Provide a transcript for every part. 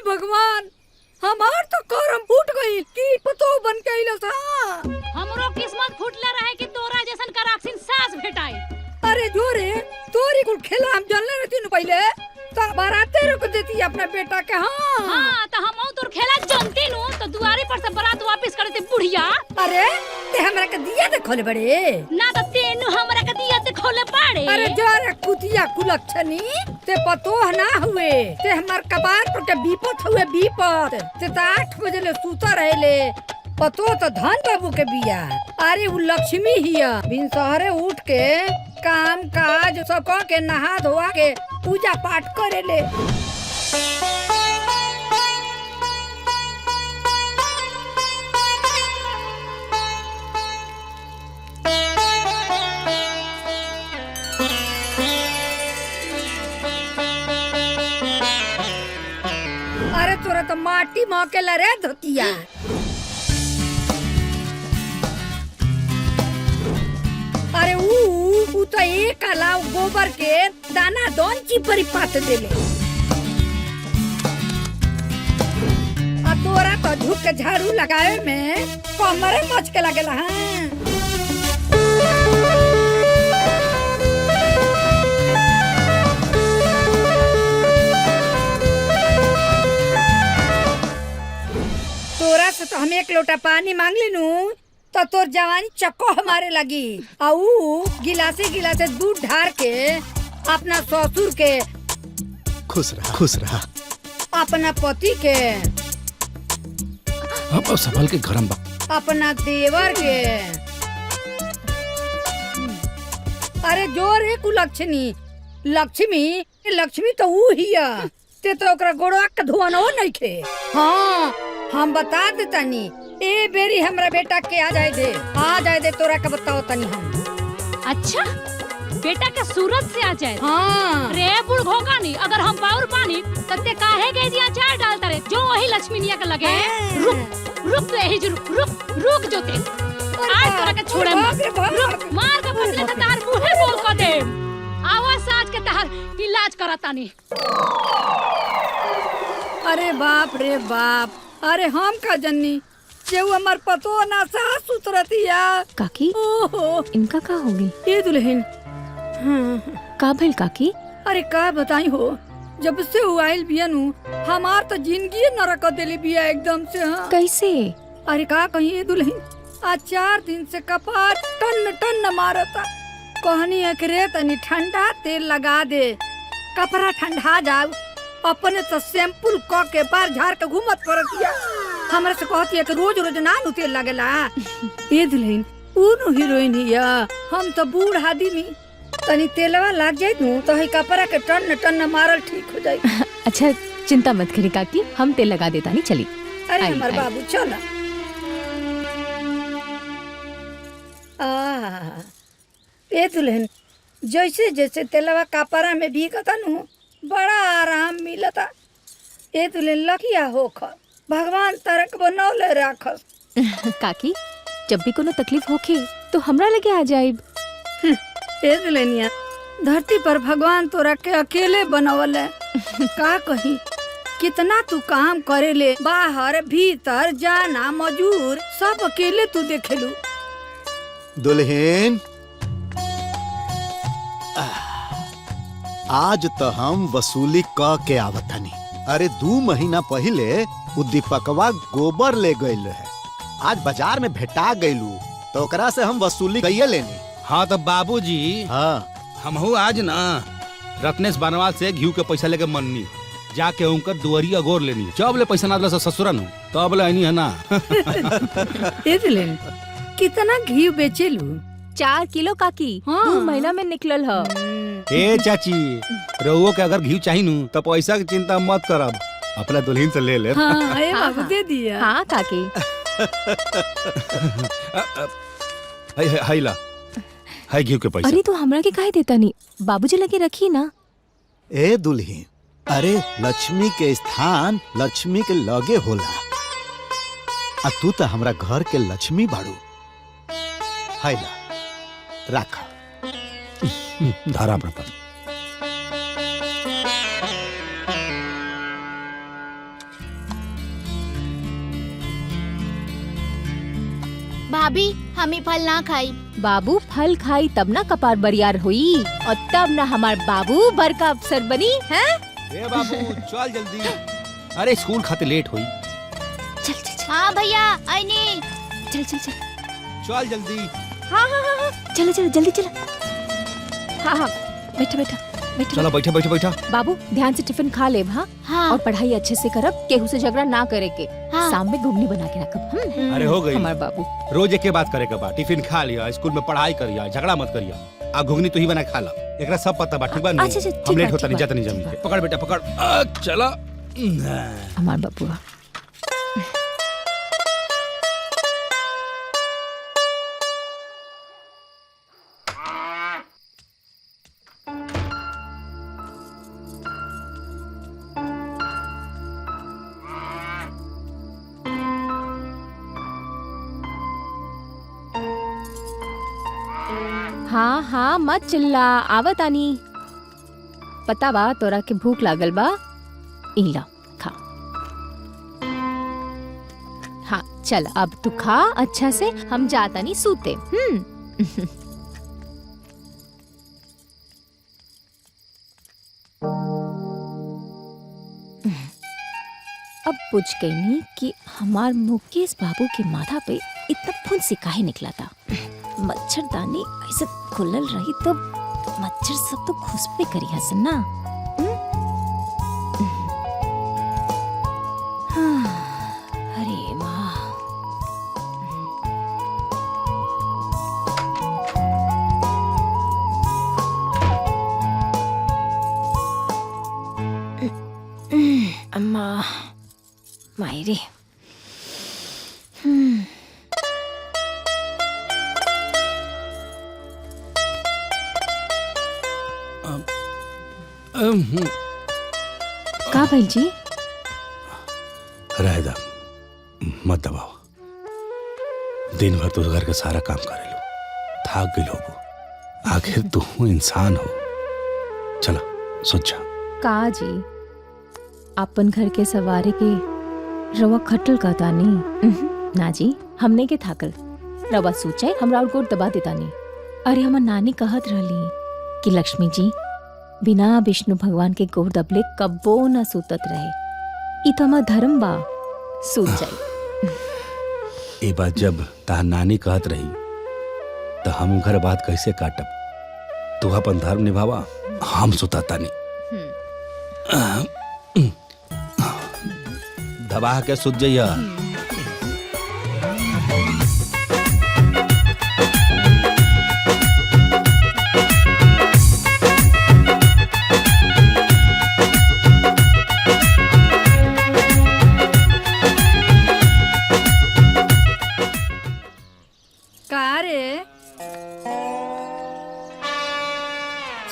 भगवान, हमार तो करम फूट गई की पतो बन के आइल सा। हमरो किस्मत फूटले रहे कि तोरा जैसन कराक्सिन सास भेटाई। अरे जोरे तोरी कुल खेला हम जानले रहती न पहले तो बाराते रुक देती अपना बेटा के। हाँ तो हम तोर खेला जानती नु तो दुआरी पर से बारात वापस करे थे बुढ़िया। अरे ते हमरा के दिया दे खोले बड़े ना तो तेनु हमरा के दिया दे खोले पड़े। अरे जोरे कुतिया कुलक्षणी ते पतो ना हुए ते हमार कबार पर के बीपत हुए बीपत ते 8 बजे ले सूता रहेले पतो तो धन बाबू के बिया। अरे वो लक्ष्मी हिया बिन सहरे उठ के काम काज सब क के नहा धोआ के पूजा पाठ करेले। अरे तोरा तो माटी मौके रे धोतिया। अरे ऊ तो एक अलाव गोबर के दाना दोन चिपरी पात देले। आ तोरा तो झुक के झाड़ू लगाए में कमरे मच के लगेला। हाँ तोरा से तो हम 1 लोटा पानी मांग लीनू तो तोर जवानी चक्को हमारे लगी। आऊ गिलासे गिलासे दूध ढार के अपना ससुर के खुश रहा अपना पति के अब संभल के गरम बा अपना देवर के। अरे जोर है कुलक्षणी लक्ष्मी तो ऊ हिया ते तो ओकरा गोड़वा के धुआनो नहीं खे। हाँ हम बता देतानी ए बेरी हमरा बेटा के आ जाए दे तोरा के बताओ तनी हम। अच्छा बेटा के सूरत से आ जाए। हाँ रे बुढ़ घोगा नहीं अगर हम बाउर पानी तते काहे के जिया चार डालता रे जो वही लक्ष्मीनिया के लगे। रुक तो यही रुक जो ते आज तोरा के छोड़े रुक मार के बदले त तार मुंहे बोल क दे। आवाज साज के तार इलाज करातानी। अरे बाप रे बाप, अरे हम का जन्नी जेऊ हमार पतो ना सास सुतरतिया। काकी ओहो इनका का होगी ये दुल्हन। का भइल काकी? अरे का बताई हो, जब से वो आइल बियानु हमार तो जिंदगी नरक देली बिया एकदम से। हाँ कैसे? अरे का कहीं दुल्हन, आज 4 दिन से कपार टन मारता। कहनी है कि रे तनी ठंडा तेल लगा दे कपड़ा ठंडा जाऊ। अपने तो सैंपल क के बार झाड़ के घूमत पड़तिया। हमरा से कहती है कि रोज ना नु तेल लगेला। ये दुल्हन ऊनु हीरोइन हिया, हम तो बूढ़ आदमी तनी तेलवा लग जाए नु तो ही कपड़ा के टन मारल ठीक हो जाए। अच्छा चिंता मत करी काकी, हम तेल लगा देता नहीं चली। अरे हमार बाबू चल। ए दुल्हन जैसे जैसे तेलवा कपड़ा में भीगता नु बड़ा आराम मिलता। ए दुल्हन लकिया होख, भगवान तरक बनौले राखस। काकी जब भी कोनो तकलीफ होखे तो हमरा लगे आ जाइब। ए दुल्हनिया धरती पर भगवान तोरा के अकेले बनवले। का कही कितना तू काम करेले, बाहर भीतर जाना मजूर सब अकेले तू देखेलू। दुल्हन आज तो हम वसूली क के आवतनी। अरे 2 महीना पहले उ दीपकवा गोबर ले गइल रहे, आज बाजार में भेटा गइलू तो ओकरा से हम वसूली कइए लेनी। हाँ तो बाबूजी, हाँ हमहू आज ना रत्नेश बनवाल से घी के पैसा लेके मननी जाके उनकर दुआरिया गोर लेनी। जब ले पैसा ना दिला ससुरन तब ले आनी है ना। ए दुल्हन कितना घी बेचेलू? 4 किलो काकी। हाँ। 2 महीना में निकलल ह। ए चाची रहुओ के अगर घी चाहिए नु तो पैसा की चिंता मत करब, अपना दुल्हन से ले ले। हाँ ए बाबू दे दिया। हाँ काकी। हाय ला हाय घी के पैसा। अरे तो हमरा के काहे देता नहीं, बाबूजी लगे रखी ना। ए दुल्हन, अरे लक्ष्मी के स्थान लक्ष्मी के लगे होला, आ तू तो हमरा घर के लक्ष्मी बाड़ू। हाय ला रखा धारा अपना पर। भाभी हम ही फल ना खाई। बाबू फल खाई तब ना कपार बरियार हुई और तब ना हमार बाबू बड़का अफसर बनी है। ए बाबू चल जल्दी, अरे स्कूल खाते लेट हुई। चल चल चल हाँ भैया आईनी। चल चल चल चल जल्दी। हाँ हाँ हाँ हाँ चलो चलो जल्दी चलो। हाँ हाँ बैठा बैठा बैठा। चलो बैठा बैठा बैठा। बाबू ध्यान से टिफिन खा ले। हाँ हाँ और पढ़ाई अच्छे से करब, केहू से झगड़ा ना करे के। हाँ। शाम में घुगनी बना के रखब। अरे हो गई। हमार बाबू रोज एक के बात करे के बा, टिफिन खा लिया, स्कूल में पढ़ाई करिया, झगड़ा मत करिया। आ घुगनी तू ही बना खा ला, एकरा सब पता बा, ठीक बा? अच्छा, अच्छा, ठीक हम लेट बा, होता ठीक नहीं बा, जाता नहीं ठीक जमीन बा। पे। पकड़ बेटा पकड़। चला। हमार बाबू। हाँ हाँ मत चिल्ला, आवत आनी। पता बा तोरा के भूख लागल बा, इला खा। हाँ चल अब तू खा अच्छा से, हम जाता नहीं सूते। अब पूछ गई नहीं कि हमार मुकेश बाबू के माथा पे इतना फुंसी काहे निकला था। मच्छरदानी ऐसे खुलल रही तो मच्छर सब तो खुशबे करी हसन ना। अरे माँ अम्मा मायरे। का भाई जी? रह दा, मत दबाओ। दिन भर तो घर का सारा काम करे लो, थाक गई लोगो। आखिर तू इंसान हो। चला सोचा। का जी अपन घर के सवारे के रवा खटल का तानी ना जी, हमने के थाकल रवा सोचे हमरा और गोड़ दबा देता नहीं। अरे हमार नानी कहत रहली कि लक्ष्मी जी बिना विष्णु भगवान के गोड़ दबले कब्बो न सुतत रहे। ई तो हमार धर्म बा, सूत जाई। ये बात जब तार नानी कहत रही तो हम घर बात कैसे काटब? तू अपन धर्म निभावा, हम सुताता नहीं। दबा के सुत जइया।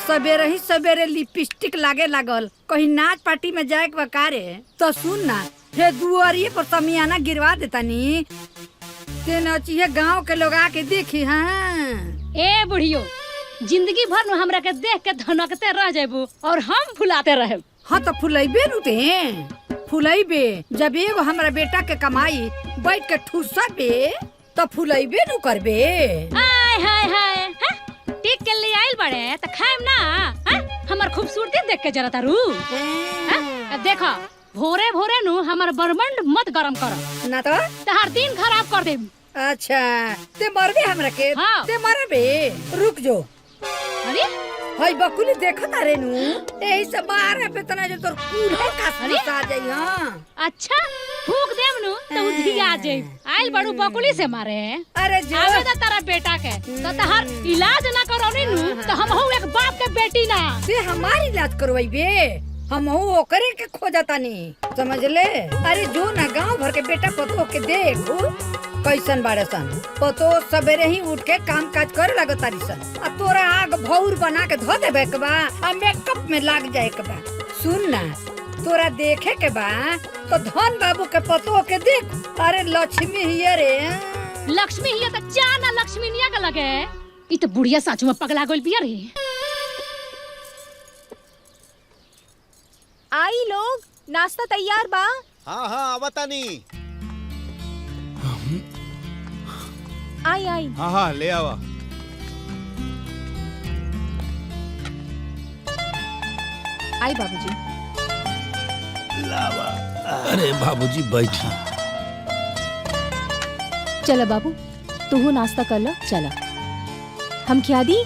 सवेरे ही सवेरे लिपस्टिक लागे लागल, कहीं नाच पार्टी में जाए के बकारे। तो सुन ना, हे दुआरिये पर समियाना गिरवा देता नी, ते नचिए गांव के लोग आके देखी। हाँ ए बुढ़ियो, जिंदगी भर न हमरा के देख के धनकते रह जेबू और हम फुलाते रहे। हाँ तो फुलैबे नुते फुलैबे। जब एगो हमरा बेटा के कमाई बैठ के ठूसबे तो फुलैबे नु करबे। हाय हाय हाय, टिक के ले आइल बड़े त खाएम ना। हमर खूबसूरती देख के जरा तारू। देखो भोरे भोरे नु हमर बरमंड मत गरम कर ना तो तहार दिन खराब कर देम। अच्छा ते मरबे हमरा के? हाँ। ते मरबे, रुक जो। अरे हई बकुली देखत आरे नु, एही से मारे पे तना जो तोर कूल्हे का आ जाई। हां अच्छा फूक देम नु तो उधिया जाई। आइल बड़ू बकुली से मारे। अरे जो आवे दा तारा बेटा के तो तहार इलाज ना करौनी नु तो हम हो एक बाप के बेटी ना। ते हमारी इलाज करवाइबे, हम हो ओकरे के खोजतानी, समझ ले। अरे जो ना गांव भर के बेटा पतो के देख कैसन बाड़े सन। पतो सवेरे ही उठ के काम काज करे लगतारी सन, आ तोरा आग भौर बना के धो देबे के बा, आ मेकअप में लाग जाए के बा। सुन ना, तोरा देखे के बा तो धन बाबू के पतो के देख। अरे लक्ष्मी हिये रे। लक्ष्मी हिये त जाना लक्ष्मी निया के लगे। ई तो बुढ़िया साचू में पगला गइल बिया रे। आई लोग, नाश्ता तैयार बा। हाँ हाँ आवतानी। आई आई। हाँ हाँ ले आवा। आई बाबूजी। लावा। अरे बाबूजी बैठी। चला बाबू तू नाश्ता कर लो। चला हम क्या दी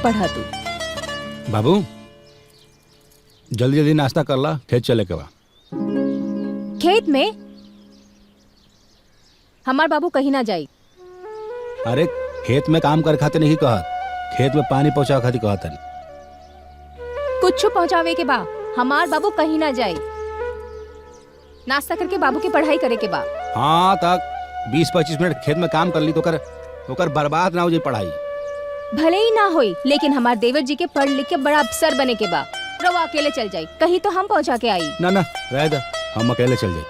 पढ़ा तू। बाबू जल्दी जल्दी नाश्ता कर ला, खेत चले के बा। खेत में हमार बाबू कहीं ना जाई। अरे खेत में काम करे खातिर नहीं कहत, खेत में पानी पहुंचा खातिर कहत है। कुछ पहुंचावे के बा, हमार बाबू कहीं ना जाई। नाश्ता करके बाबू की पढ़ाई करे के बा। हाँ तक 20-25 मिनट खेत में काम कर ली तो कर बर्बाद ना हो जाए पढ़ाई। भले ही ना होई, लेकिन हमार देवर जी के पढ़ लिख के बड़ा अफसर बने के बा। रवा अकेले चल जाई, कहीं तो हम पहुंचा के आई। ना ना रह दे, हम अकेले चल जाए।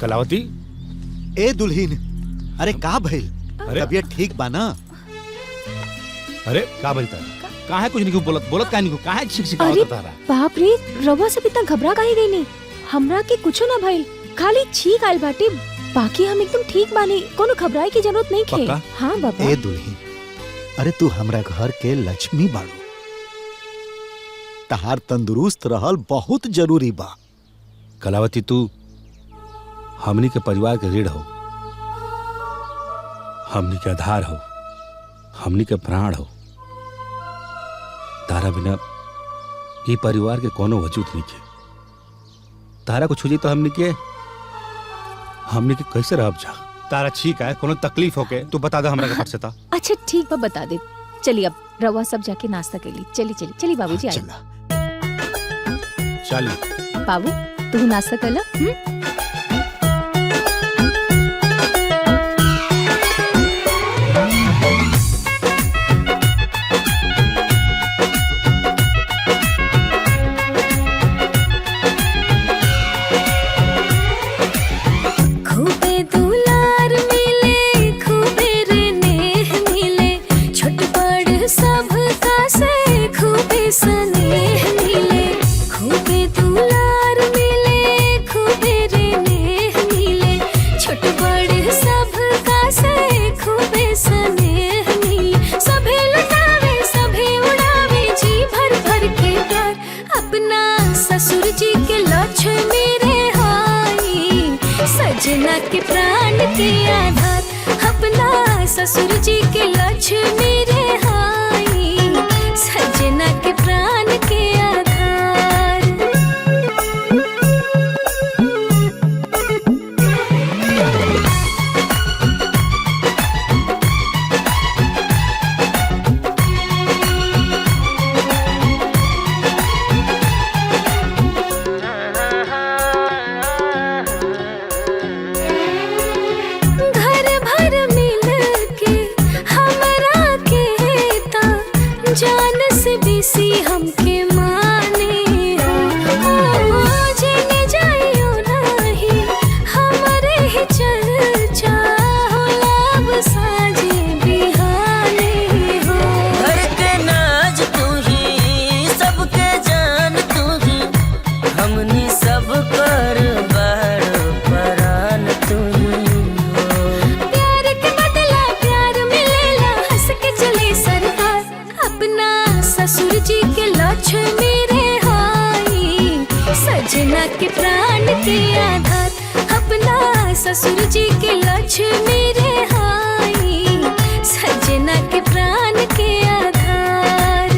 कलावती। ए दुल्हीन, अरे का भइल? अरे तबीयत ठीक बा ना? अरे का बोलता है? काहे कुछ नहीं बोलत काहे नहीं, काहे शिकायत करता रहा? बाप रे, रवा सब इतना घबरा काहे गई नी? हमरा के कुछो ना भइल, खाली छींक आइल बाटे। बाकी हम एकदम ठीक बानी, कोनो घबराए की जरूरत नहीं खे। पक्का? हाँ बाबा। ए दुल्हीन, अरे तू हमरा घर के लक्ष्मी बाड़ू, तहार तंदुरुस्त रहल बहुत जरूरी बा। कलावती तू हमनी के परिवार के रीढ़ हो, हमनी के आधार हो, हमनी के प्राण हो। तारा बिना ये परिवार के कोनो वजूद नहीं है। तारा कुछ हो जाए तो हमनी के कैसे रह जा? तारा ठीक है, कोनो तकलीफ होके तू बता दे हमरा के फट से ता। अच्छा ठीक बा, बता दे। चलिए अब रवा सब जाके नाश्ता कर ली। चली बाबूजी आई। चल बाबू तू नाश्ता कर लो। सजना के प्राण के आधार, अपना ससुर जी के लक्ष्मी रे हाई। सजना के प्राण के आधार। जान से बेसी हमके माने जेने जाइयो नहीं, हमारे ही चर्चा होला अब साजे बिहाने हो। घर के नाज तू ही, सबके जान तू ही, हमनी सब कर बार परान तू ही हो। प्यार के बदला प्यार मिलेला, हंस के चले सरकार। अपना ससुर जी के लक्ष्मी रे हाई। सजना के प्राण के आधार, अपना ससुर जी के लक्ष्मी रे हाई। सजना के प्राण के आधार।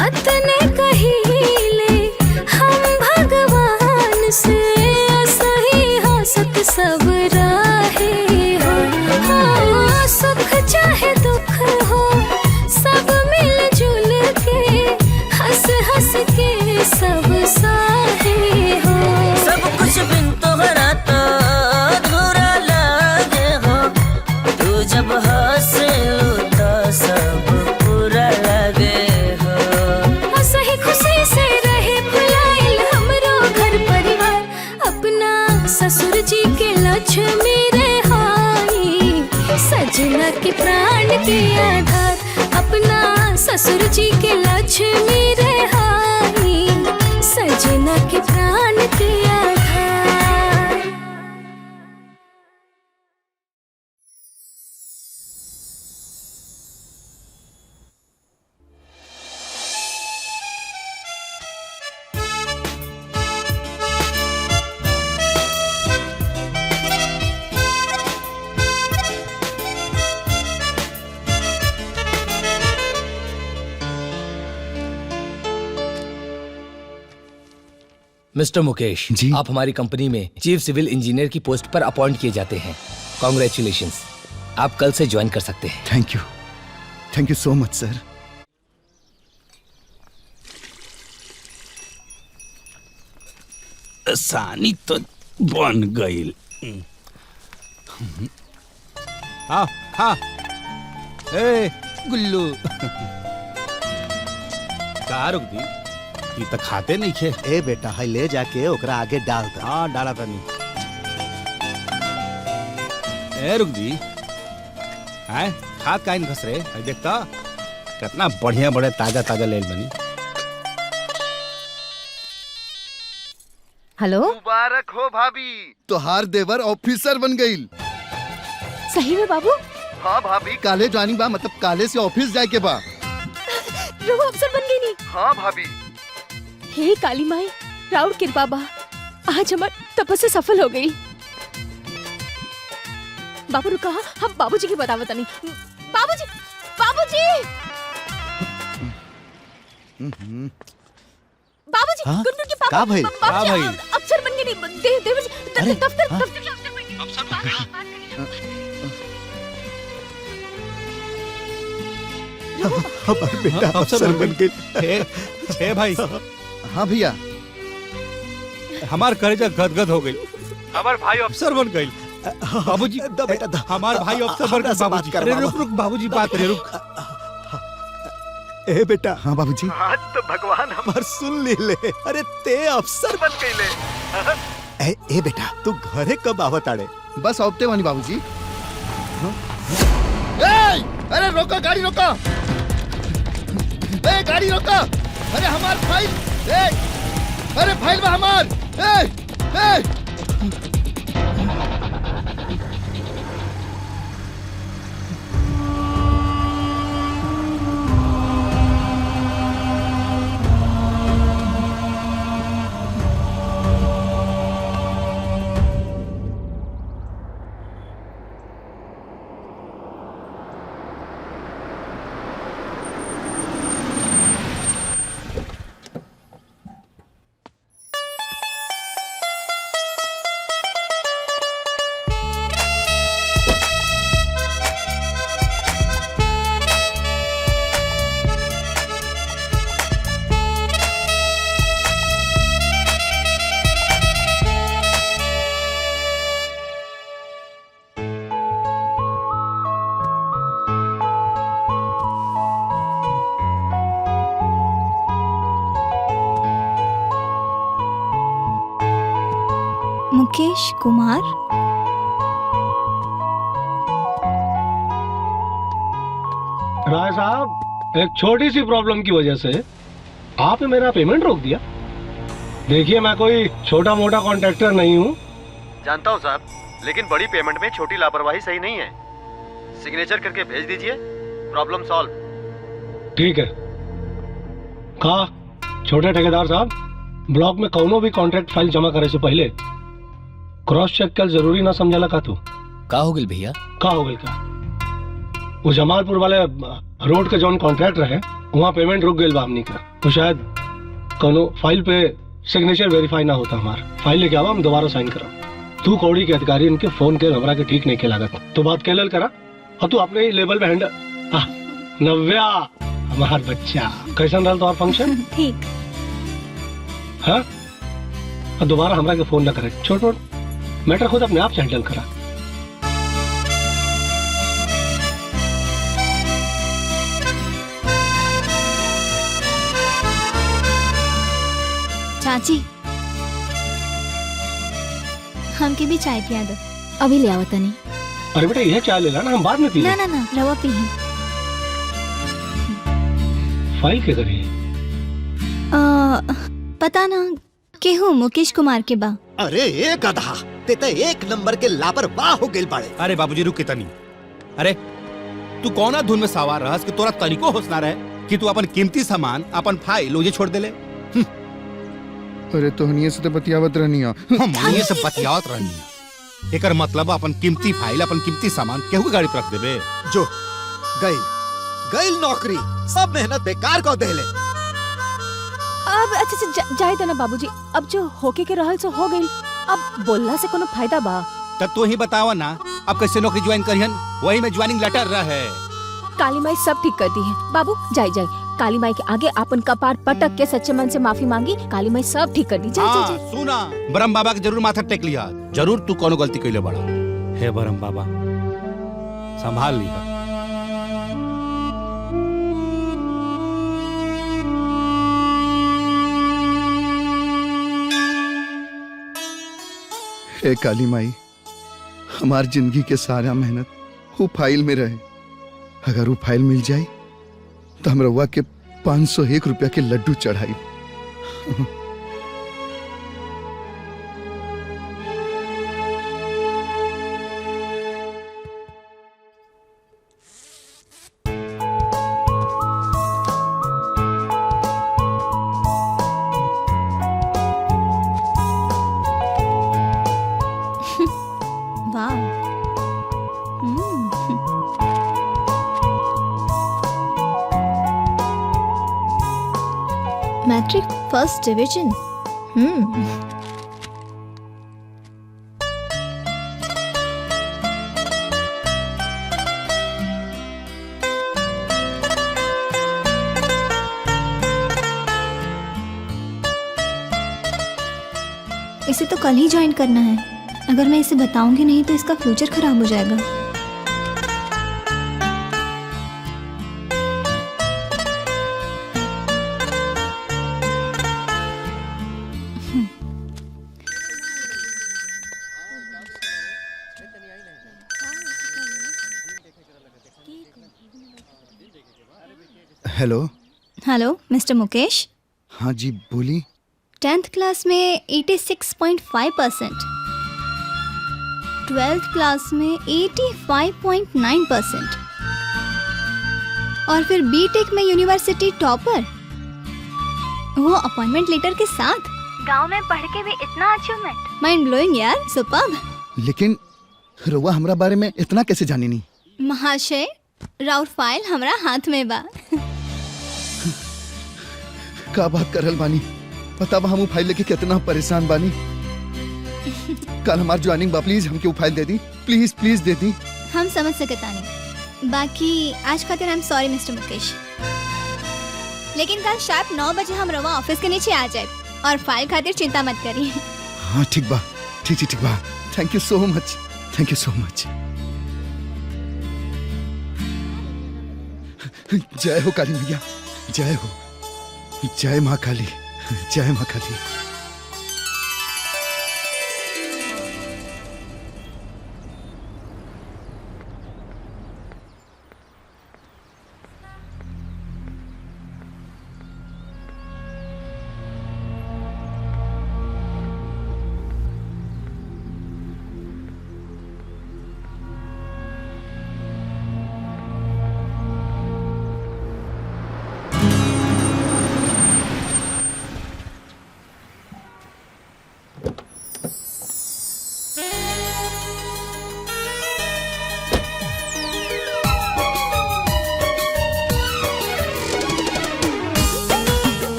अतने कहिले हम भगवान से, सही हंसत सब के आधार, अपना ससुर जी के लक्ष्मी रहाई, सजना के प्राण के आधार। मिस्टर मुकेश जी। आप हमारी कंपनी में चीफ सिविल इंजीनियर की पोस्ट पर अपॉइंट किए जाते हैं। कॉन्ग्रेचुलेशंस, आप कल से ज्वाइन कर सकते हैं। थैंक यू सो मच सर। आसानी तो बन गई। हाँ हाँ, ए गुल्लू का रुक दी, ये तो खाते नहीं खे। ए बेटा है ले जाके ओकरा आगे डाल दे। हाँ डाला था नहीं। ए रुक दी, है खाद काइन घस रहे है, देखता कितना बढ़िया बढ़िया ताजा ताजा लेल बनी। हेलो, मुबारक हो भाभी, तोहार देवर ऑफिसर बन गई। सही में बाबू? हाँ भाभी, काले ज्वाइनिंग बा, मतलब काले से ऑफिस जाए के बा। रघु अफसर बन गई नी? हाँ भाभी। हे काली माई, राउर कृपा बा, आज हमार तपस्या सफल हो गई। बाबू रुका, हम बाबूजी की बतावत नहीं। बाबूजी, बाबूजी, बाबूजी, हाँ? गुड्डू के पापा, का भाई? बाबूजी अफसर बन गए नी, देवर जी, अरे, दफ्तर हाँ? दफ्तर के अफसर बन गए। हमार बेटा अफसर बन गई। ए भाई, हाँ भैया, हमार कलेजा गदगद हो गई। हमार भाई अफसर बन गई। बाबूजी, बेटा हमार भाई अफसर बन गए। बाबूजी, अरे रुक रुक बाबूजी, बात रे रुक। ए बेटा, हाँ बाबूजी, आज तो भगवान हमार सुन ले। अरे ते अफसर बन गईले। ए बेटा, तू घरे कब आवत आड़े? बस औपते वानी बाबूजी। अरे रोको, गाड़ी रोको। गाड़ी रोको। अरे हमार फाइल, अरे फाइल बा हमार। मुकेश कुमार। राय साहब, एक छोटी सी प्रॉब्लम की वजह से आपने मेरा पेमेंट रोक दिया। देखिए, मैं कोई छोटा मोटा कॉन्ट्रैक्टर नहीं हूँ। जानता हूँ साहब, लेकिन बड़ी पेमेंट में छोटी लापरवाही सही नहीं है। सिग्नेचर करके भेज दीजिए, प्रॉब्लम सॉल्व। ठीक है। कहा छोटे ठेकेदार साहब, ब्लॉक में कौनो भी कॉन्ट्रैक्ट फाइल जमा करे से पहले क्रॉस चेक कल जरूरी ना समझाला का तू? का हो गई भैया? का हो गई का? वो जमालपुर वाले रोड के जौन कॉन्ट्रैक्ट रहे, वहाँ पेमेंट रुक गई बा हमनी का। तो शायद कोनो फाइल पे सिग्नेचर वेरीफाई ना होता हमार। फाइल लेके आवा, हम दोबारा साइन करा। तू कौड़ी के अधिकारी इनके फोन के हमरा के ठीक नहीं के लागत। तो बात कैलल करा और तू अपने ही लेवल पे हैंडल। नव्या हमार बच्चा, कैसन रहल तुम्हार फंक्शन? ठीक। हाँ, और दोबारा हमरा के फोन ना करे। छोड़ छोड़, मैटर खुद अपने आप से हैंडल करा। चाची, हमके भी चाय पिया दो। अभी ले आओ तनी। अरे बेटा यह चाय ले ला ना, हम बाद में पी ना ना ना रवा पी ही। फाइल के करिए पता ना केहू मुकेश कुमार के बा। अरे ए गधा, ते तो एक नंबर के लापरवाह हो गेल बाड़े। अरे बाबूजी रुक कितनी। अरे तू कौना धुन में सवार रहस कि तोरा तरीको होश ना रहे कि तू अपन कीमती सामान अपन फाइल ओजे छोड़ देले। अरे तोहनिए से तो बतियावत रहनी हम ये सब बतियावत रहनी। एकर मतलब अपन कीमती फाइल अपन कीमती सामान केहू के गाड़ी पर रख देबे। जो गई नौकरी, सब मेहनत बेकार को देले। अब अच्छा जाए देना बाबूजी, अब जो होके के रहल सो हो गइल, अब बोलला से कोनो फायदा बा? तब तू ही बतावा ना अब कैसे नौकरी ज्वाइन करिहन, वही में ज्वाइनिंग लेटर रहे। काली माई सब ठीक कर दी है बाबू, जाए काली माई के आगे अपन कपार पटक के सच्चे मन से माफी मांगी, काली माई सब ठीक कर दी। जाए सुना, ब्रह्म बाबा के जरूर माथा टेक लिया, जरूर तू कोनो गलती कइले बड़ा। हे ब्रह्म बाबा संभाल लिया। हे काली माई, हमार जिंदगी के सारा मेहनत वो फाइल में रहे। अगर वो फाइल मिल जाए तो हम रउआ के 501 रुपया के लड्डू चढ़ाई। Matric first division. इसे तो कल ही ज्वाइन करना है। अगर मैं इसे बताऊंगी नहीं तो इसका फ्यूचर खराब हो जाएगा। Hello hello mister Mukesh. हाँ जी बोली। 10th क्लास में 86.5%, 12th क्लास में 85.9% और फिर बीटेक में यूनिवर्सिटी टॉपर, वो अपॉइंटमेंट लेटर के साथ। गांव में पढ़ के भी इतना अचीवमेंट, माइंड ब्लोइंग यार, सुपर्ब। लेकिन रउआ हमरा बारे में इतना कैसे जानी नहीं? महाशय राउर फाइल हमरा हाथ में बा। का बात करल बानी? पता बा हम फाइल लेके कितना परेशान बानी। कल हमार ज्वाइनिंग बा, प्लीज हमके वो फाइल दे दी, प्लीज प्लीज दे दी। हम समझ सकता नहीं, बाकी आज खातिर I am sorry mister Mukesh, लेकिन कल शार्प 9 बजे हम रवा ऑफिस के नीचे आ जाए और फाइल खातिर चिंता मत करिए। हाँ ठीक बा, ठीक बा। Thank you so much, thank you so much. जय हो काली मैया, जय हो, जय माँ काली, जय माँ काली।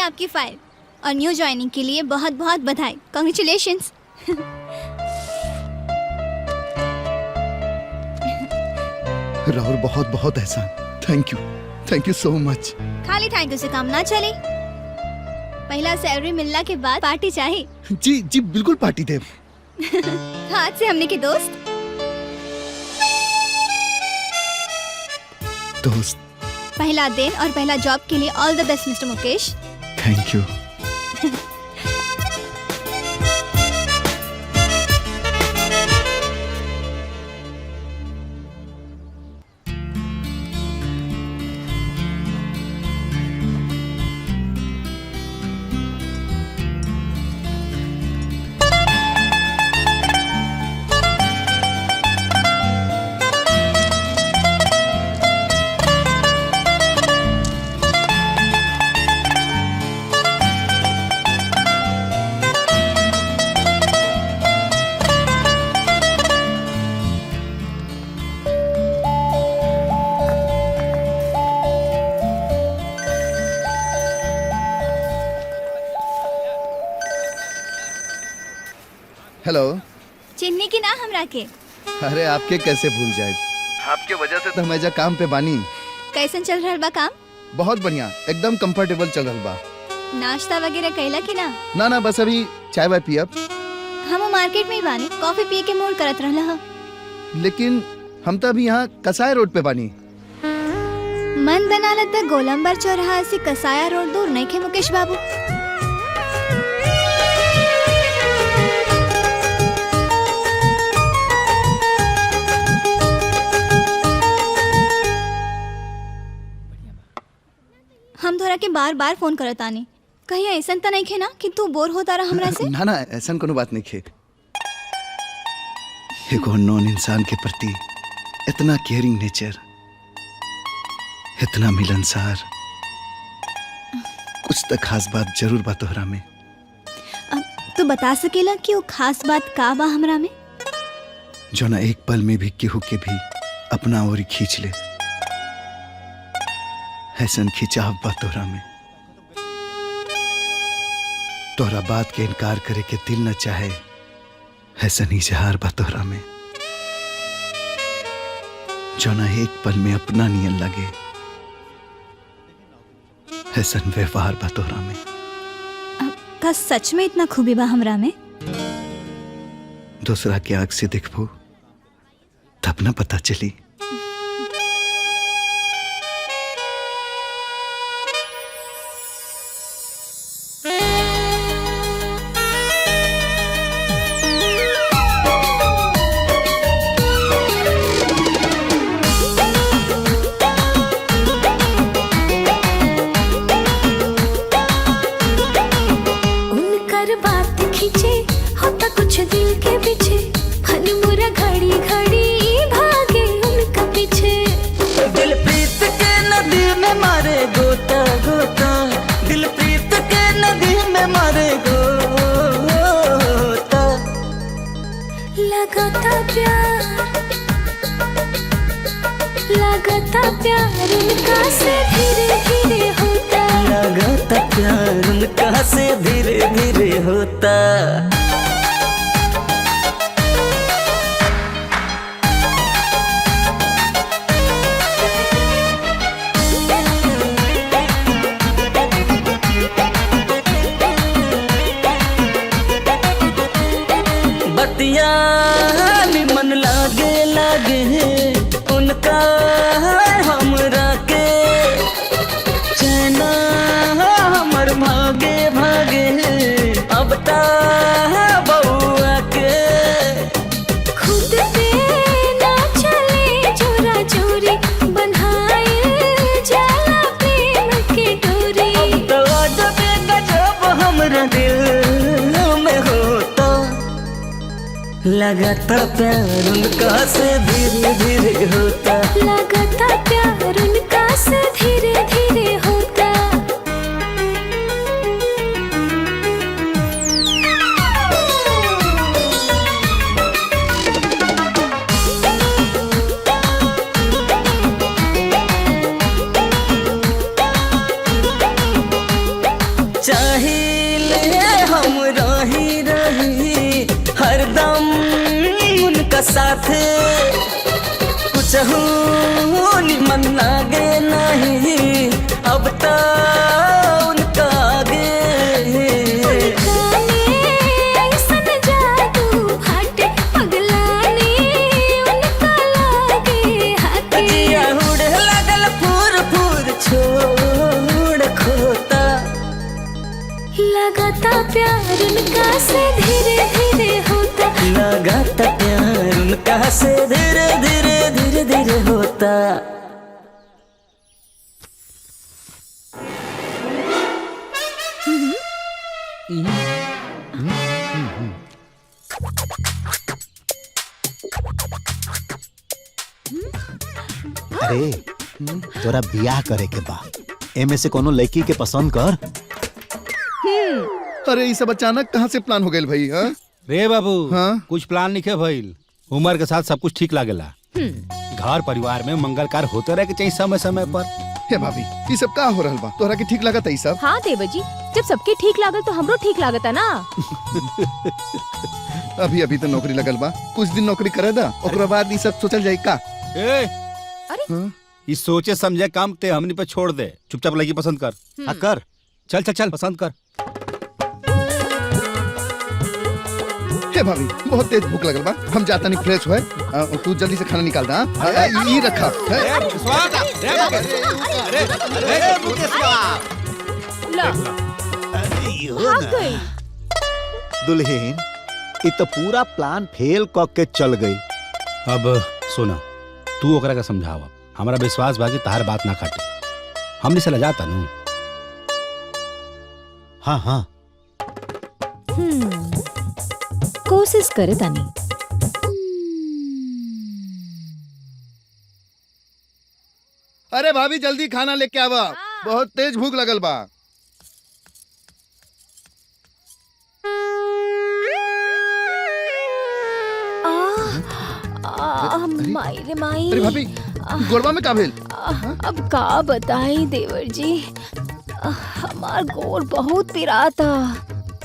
आपकी फाइल और न्यू ज्वाइनिंग के लिए बहुत बहुत बधाई, कॉन्ग्रेचुलेशंस। राहुल बहुत बहुत एहसान। Thank you so much. खाली थैंक यू से काम ना चले। पहला सैलरी मिलना के बाद पार्टी चाहिए। जी जी बिल्कुल पार्टी दे। आज से हमने के दोस्त। पहला दिन और पहला जॉब के लिए all the best mister Mukesh. Thank you. Hello. चिन्नी की ना हमरा के। अरे आपके कैसे भूल जाए, आपके वजह से तो हम एजा काम पे बानी। कैसन चल रहा बा काम? बहुत बढ़िया, एकदम कंफर्टेबल चल रहा बा। नाश्ता वगैरह कैला की ना? ना बस अभी चाय वाय पियब। हम मार्केट में ही बानी, कॉफी पिए के मूड करत रहला हा। लेकिन हम तो अभी यहाँ कसाई रोड पे बानी। मन बनाला त गोलंबर चौराहा से कसाया रोड दूर नहीं खे मुकेश बाबू। हम तोरा के बार बार फोन करत आनी, कहीं ऐसा तो नहीं खे ना कि तू बोर होता रहा हमरा से? ना ऐसा कोनो बात नहीं खे। एक अननोन इंसान के प्रति इतना केयरिंग नेचर, इतना मिलनसार, कुछ तो खास बात जरूर बा तोहरा में। तू बता सकेला कि वो खास बात का बा हमरा में? जो ना एक पल में भी केहू के भी अपना ओर खींच ले, ऐसन खिंचाव बा तोहरा में। तोहरा बात के इनकार करे के दिल न चाहे, ऐसन इजहार बा तोहरा में। जो ना एक पल में अपना नियन लगे, ऐसन व्यवहार बा तोहरा में। का सच में इतना खूबी बा हमरा में? दूसरा के आंख से देखबो तब न पता चली। लगाता प्यार उनका से धीरे धीरे होता, लगाता प्यार उनका से धीरे धीरे होता। चाहिए हम रही रही हरदम उनका साथ, कुछ हूँ निमन लागे नहीं अब तो उनका आगे ऐसन जादू हटे पगलानी उनका लागे हाथे जिया उड़े लागल फूर फूर छोड़ खोता लगाता प्यार उनका से धीरे धीरे होता लगाता प्यार उनका से धीरे धीरे धीरे धीरे होता अरे तोरा बियाह करे के बा, एमे से कोनो लड़की के पसंद कर। अरे ये सब अचानक कहाँ से प्लान हो गए भाई? हाँ रे बाबू, हाँ? कुछ प्लान नहीं भइल। उम्र के साथ सब कुछ ठीक लागेला। घर परिवार में मंगल कार्य होते रहे के चाहिए समय समय पर। हे भाभी, ये सब का हो रहल बा? तोहरा के ठीक लागत है सब? हाँ देवर जी, जब सबके ठीक लागल तो हमरो ठीक लागता ना। अभी अभी तो नौकरी लगल बा, कुछ दिन नौकरी करे दा, ओकरा बाद ये सब सोचल जाए का? अरे इस सोचे समझे काम ते हमनी पे छोड़ दे, चुपचाप लड़की पसंद कर। हाँ कर, चल चल चल पसंद कर। हे भाभी, बहुत तेज भूख लगल बा, हम जाता नहीं फ्रेश हुए। तू जल्दी से खाना निकाल दा। ये रखा। दुल्हन, ये तो पूरा प्लान फेल क के चल गई। अब सुना, तू ओकरा का समझावा। हमारा विश्वास बा कि तार बात ना काटे। हमने से लजाता नू। हाँ हाँ कोशिश करे तानी। अरे भाभी जल्दी खाना लेके आवा, बहुत तेज भूख लगल बा। माई रे माई। अरे भाभी, गोरबा में का भेल? अब का बताई देवर जी, हमार गोर बहुत पिराता।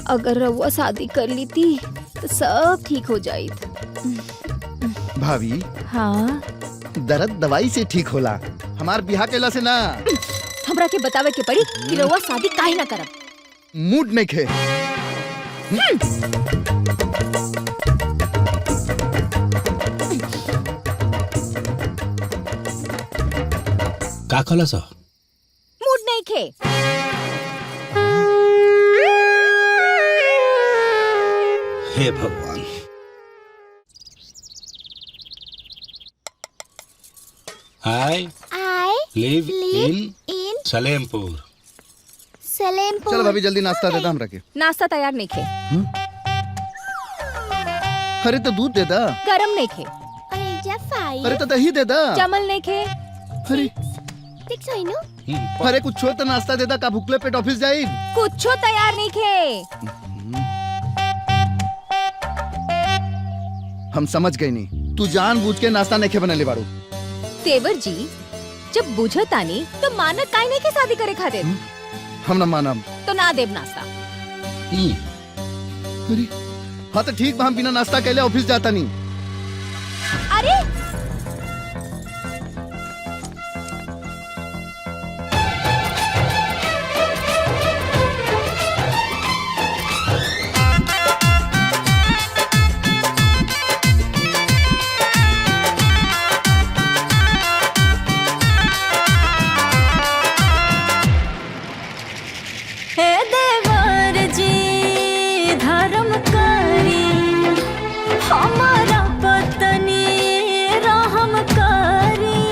अगर रउआ शादी कर ली थी तो सब ठीक हो जाई। भाभी, हाँ दर्द दवाई से ठीक होला, हमार बियाह केला से ना। हमरा के बतावे के पड़ी कि रउआ शादी काहे ना करब। मूड नहीं खे। का खला सा? मूड नहीं खे। हे भगवान। I live in Salempur. चल भाभी जल्दी नाश्ता देता हमरा के। नाश्ता तैयार नहीं खे। अरे तो दूध दे दा। गरम नहीं खे। अरे तो दही दे दा। जमल नहीं खे। अरे अरे कुछ तो नाश्ता दे दा, का भूखले पेट ऑफिस जाई। कुछो तैयार नहीं खे। हम समझ गए नहीं, तू जानबूझ के नाश्ता नहीं खे बनले बाड़ू। देवर जी, जब बुझतानी तो मानत काहे नहीं के शादी करे खातिर। हम न मानम तो ना देव नाश्ता। अरे हाँ तो ठीक बा, हम बिना नाश्ता कैले ऑफिस जाता नहीं। अरे हमारा पतनी रहम करी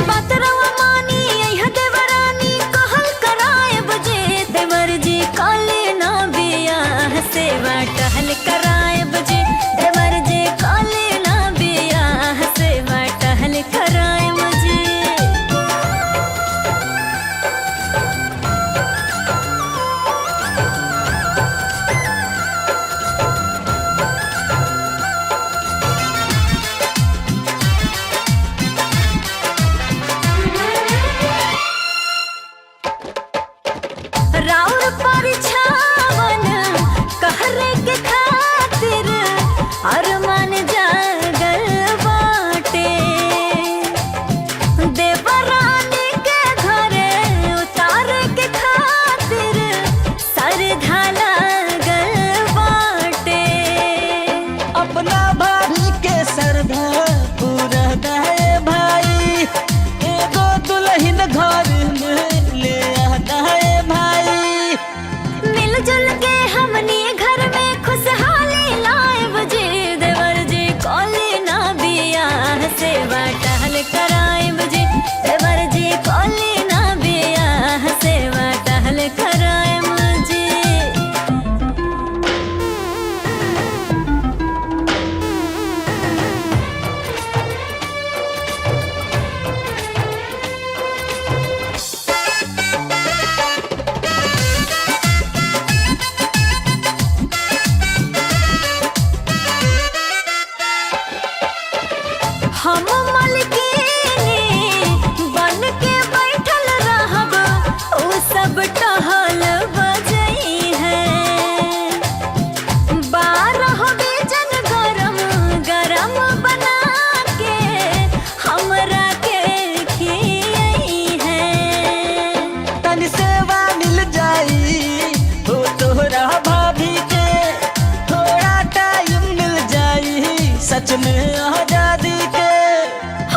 बतरवा मानी यह देवरानी कहल कराए बजे देवर जी काले ना बियाह सेवा टहल कराए बजे देवर जी काले ना बियाह सेवा टहल कराए बजे राउर परिछावन कहरे के खातिर अरमान जागल बाटे अब टहल बजई है 12 बेजन गरम गरम बना के हमरा के खियई है तन सेवा मिल जाई हो तोहरा भाभी के थोड़ा टाइम मिल जाई सच में आजादी के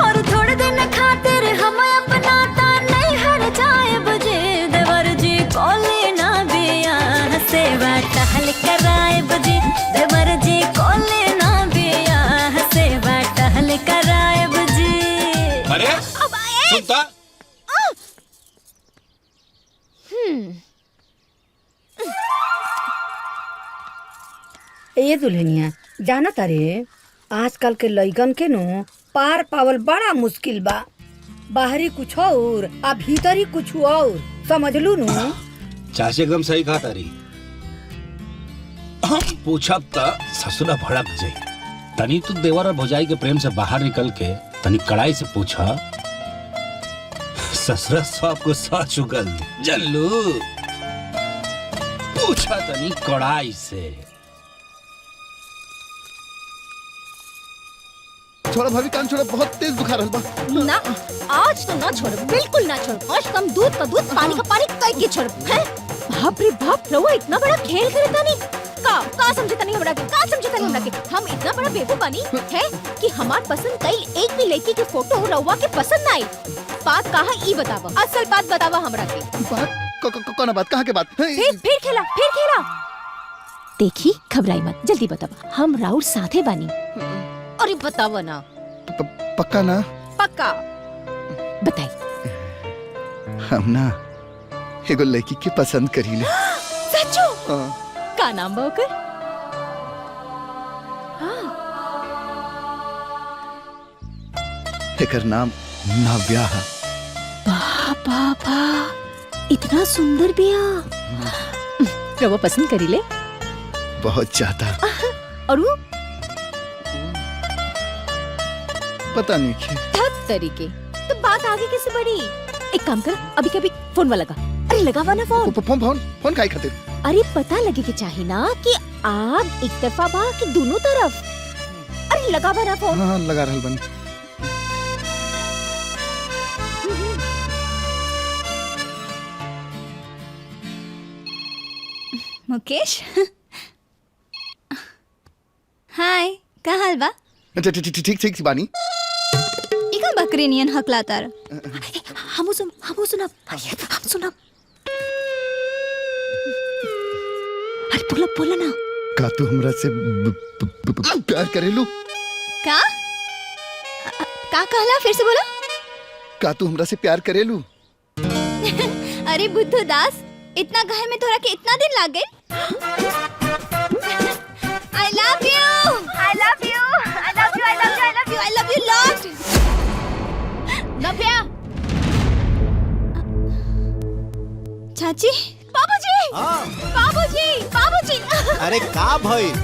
और थोड़े दिन खातिर हम अपना नहीं हर जाए बजे देवर जी कोले ना बिया सेवा टहल कराए बजे देवर जी कोले ना बिया सेवा टहल कराए बजे अरे सुनता ए दुल्हनिया जाना तारे आजकल के लइकन के नो पार पावल बड़ा मुश्किल बा। बाहरी कुछ और आ भीतरी कुछ और, समझलू नु। चाची एकदम सही कहा तारी। हम पूछब त ससुरा भड़क जाई। तनी तू देवर और भौजाई के प्रेम से बाहर निकल के तनी कड़ाई से पूछा ससुरा सबको सच उगल जल्लू पूछा तनी कड़ाई से। छोड़ा भाभी, कान छोड़ा, बहुत तेज बुखार रहल बा। ना आज तो ना छोड़, बिल्कुल ना छोड़। आज कम दूध का दूध, पानी का पानी कई के छोड़। हैं? बाप रे बाप, रउआ इतना बड़ा खेल करता नहीं। का समझता नहीं हमरा के? का समझता नहीं हमरा के? हम इतना बड़ा बेवकूफ बनी है कि हमार पसंद कई एक भी लड़की के फोटो रउआ के पसंद ना आई। बात कहा ई बतावा, असल बात बतावा हमरा के। बात कौन बात, कहाँ के बात? फिर खेला, फिर खेला। देखी घबराई मत, जल्दी बतावा। हम राउर साथे बानी। अरे बतावा ना। पक्का ना? पक्का। बताई। हम ना एगो लड़की के पसंद करीले। सच्चो? हाँ। का नाम बा ओकर? एकर नाम नव्या है। बाबा इतना सुंदर बिया। रवा पसंद करी ले? बहुत ज्यादा। और वो पता नहीं क्यों। धत तरीके। तो बात आगे कैसे बढ़ी? एक काम कर, अभी कभी फोन वाला लगा। अरे लगावा ना फोन। फोन काहे खातिर? अरे पता लगे कि चाहिए ना कि आग एक तरफा बा कि दोनों तरफ। अरे लगावा ना फोन। हाँ लगा रहल बनी। मुकेश हाय, का हाल बा? ठीक बानी। इका बकरी नियन हकलाता र। हम सुनब। अरे बोला ना। का तू हमरा से प्यार करेलू? का कहला? फिर से बोला। का तू हमरा से प्यार करेलू? अरे बुद्धू दास, इतना कहे में तोरा के इतना दिन लाग गए? I love you lot. नव्या। चाची, बाबूजी। अरे का भइल?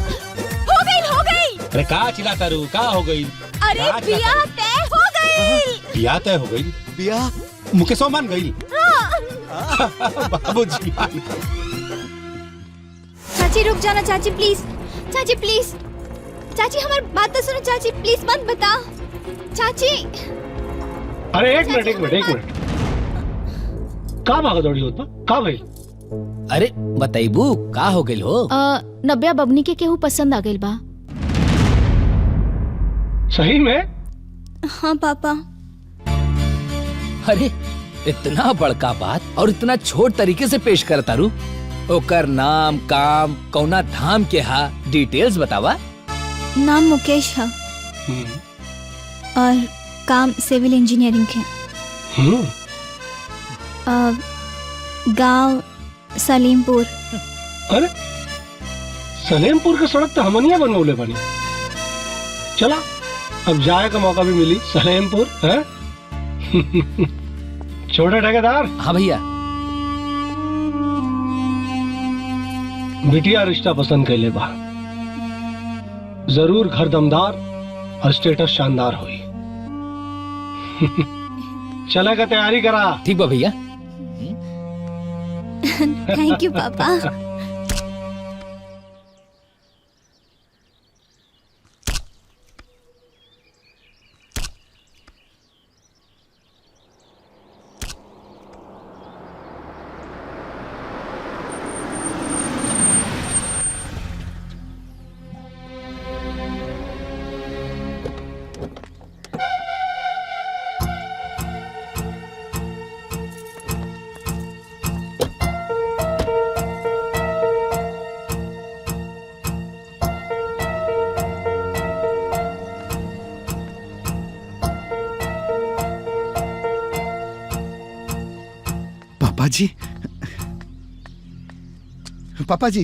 हो गई। अरे का चिल्लाता रू? का हो गई? अरे बियाह तय हो गई। बियाह तय हो गई? बियाह मुकेशो मान गई? बाबूजी चाची रुक जाना। चाची प्लीज। चाची हमारी बात तो सुनो। चाची प्लीज मत बता। चाची। अरे एक मिनट। का भागा दौड़ी होता? का भाई? अरे बताइबू का हो गइल हो? नव्या बबनी के केहू पसंद आ गइल बा। सही में? हाँ पापा। अरे इतना बड़का बात और इतना छोट तरीके से पेश करता रू। ओकर नाम, काम, कौना धाम के हा, डिटेल्स बतावा। नाम मुकेश है और काम सिविल इंजीनियरिंग के। गांव सलीमपुर। अरे सलेमपुर के सड़क तो हमनिया बनवले बनी। चला अब जाए का मौका भी मिली सलेमपुर है। छोटे ठेकेदार। हाँ भैया। बिटिया रिश्ता पसंद कर ले बा। जरूर घर दमदार और स्टेटस शानदार हुई। चला का तैयारी करा। ठीक बा भैया। थैंक यू पापा। पापा जी, पापा जी,